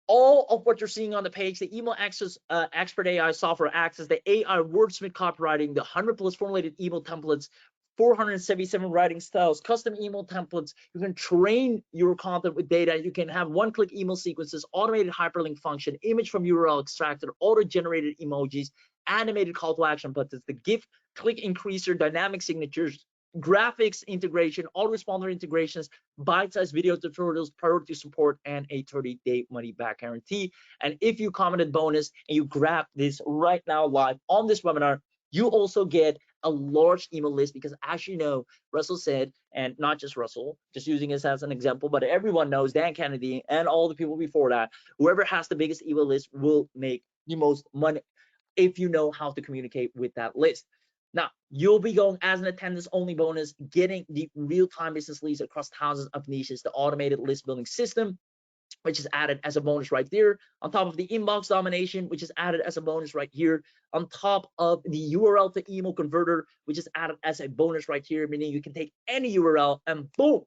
Speaker 1: All of what you're seeing on the page, the email access expert AI software access, the AI wordsmith copywriting, the 100 plus formulated email templates, 477 writing styles, custom email templates. You can train your content with data. You can have one-click email sequences, automated hyperlink function, image from URL extracted, auto-generated emojis, animated call to action buttons, the GIF click increaser, dynamic signatures, graphics integration, autoresponder integrations, bite-sized video tutorials, priority support, and a 30-day money-back guarantee. And if you commented bonus and you grab this right now live on this webinar, you also get a large email list, because as you know, Russell said, and not just Russell, just using this as an example, but everyone knows Dan Kennedy and all the people before that, whoever has the biggest email list will make the most money if you know how to communicate with that list. Now, you'll be going as an attendance only bonus, getting the real-time business leads across thousands of niches, the automated list building system, which is added as a bonus right there, on top of the inbox domination, which is added as a bonus right here, on top of the URL to email converter, which is added as a bonus right here, meaning you can take any URL and boom,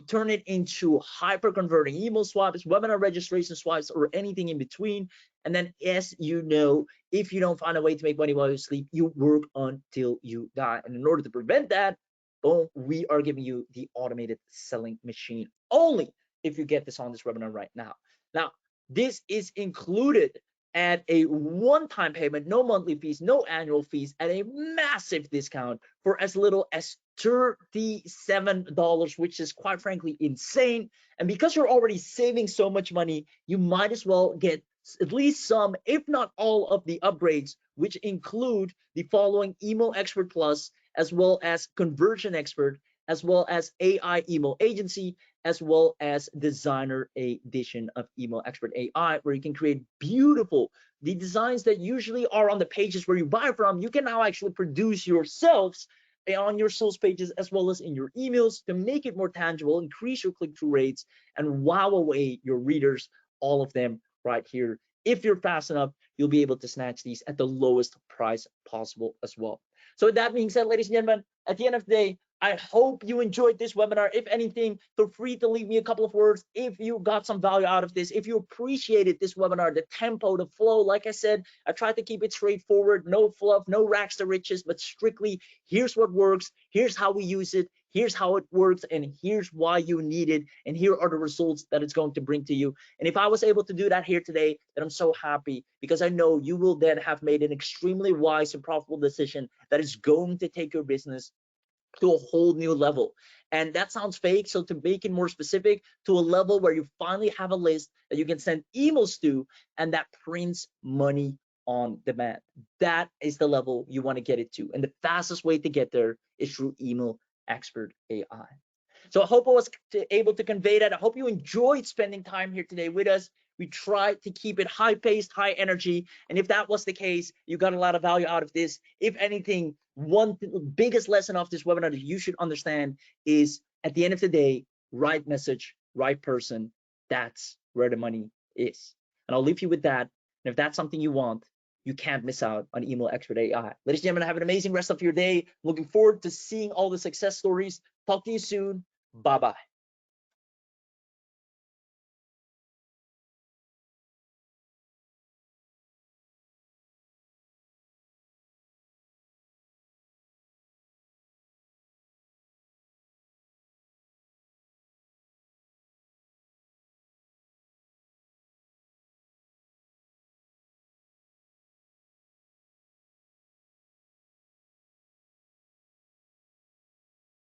Speaker 1: turn it into hyper converting email swipes, webinar registration swipes, or anything in between. And then, as you know, if you don't find a way to make money while you sleep, you work until you die. And in order to prevent that, boom, we are giving you the automated selling machine only if you get this on this webinar right now. Now, this is included at a one-time payment, no monthly fees, no annual fees, at a massive discount for as little as $37, which is quite frankly insane. And because you're already saving so much money, you might as well get at least some, if not all, of the upgrades, which include the following: Email Expert Plus, as well as Conversion Expert, as well as AI Email Agency, as well as Designer Edition of Email Expert AI, where you can create the designs that usually are on the pages where you buy from, you can now actually produce yourselves on your sales pages as well as in your emails to make it more tangible, increase your click-through rates, and wow away your readers, all of them right here. If you're fast enough, you'll be able to snatch these at the lowest price possible as well. So with that being said, ladies and gentlemen, at the end of the day, I hope you enjoyed this webinar. If anything, feel free to leave me a couple of words if you got some value out of this, if you appreciated this webinar, the tempo, the flow. Like I said, I tried to keep it straightforward, no fluff, no rags to riches, but strictly here's what works, here's how we use it, here's how it works, and here's why you need it, and here are the results that it's going to bring to you. And if I was able to do that here today, then I'm so happy, because I know you will then have made an extremely wise and profitable decision that is going to take your business to a whole new level. And that sounds fake, so to make it more specific, to a level where you finally have a list that you can send emails to and that prints money on demand. That is the level you want to get it to, and the fastest way to get there is through Email Expert AI. So I hope I was able to convey that. I hope you enjoyed spending time here today with us. We tried to keep it high paced, high energy. And if that was the case, you got a lot of value out of this. If anything, one biggest lesson of this webinar that you should understand is, at the end of the day, right message, right person, that's where the money is. And I'll leave you with that. And if that's something you want, you can't miss out on Email Expert AI. Ladies and gentlemen, have an amazing rest of your day. Looking forward to seeing all the success stories. Talk to you soon. Bye-bye.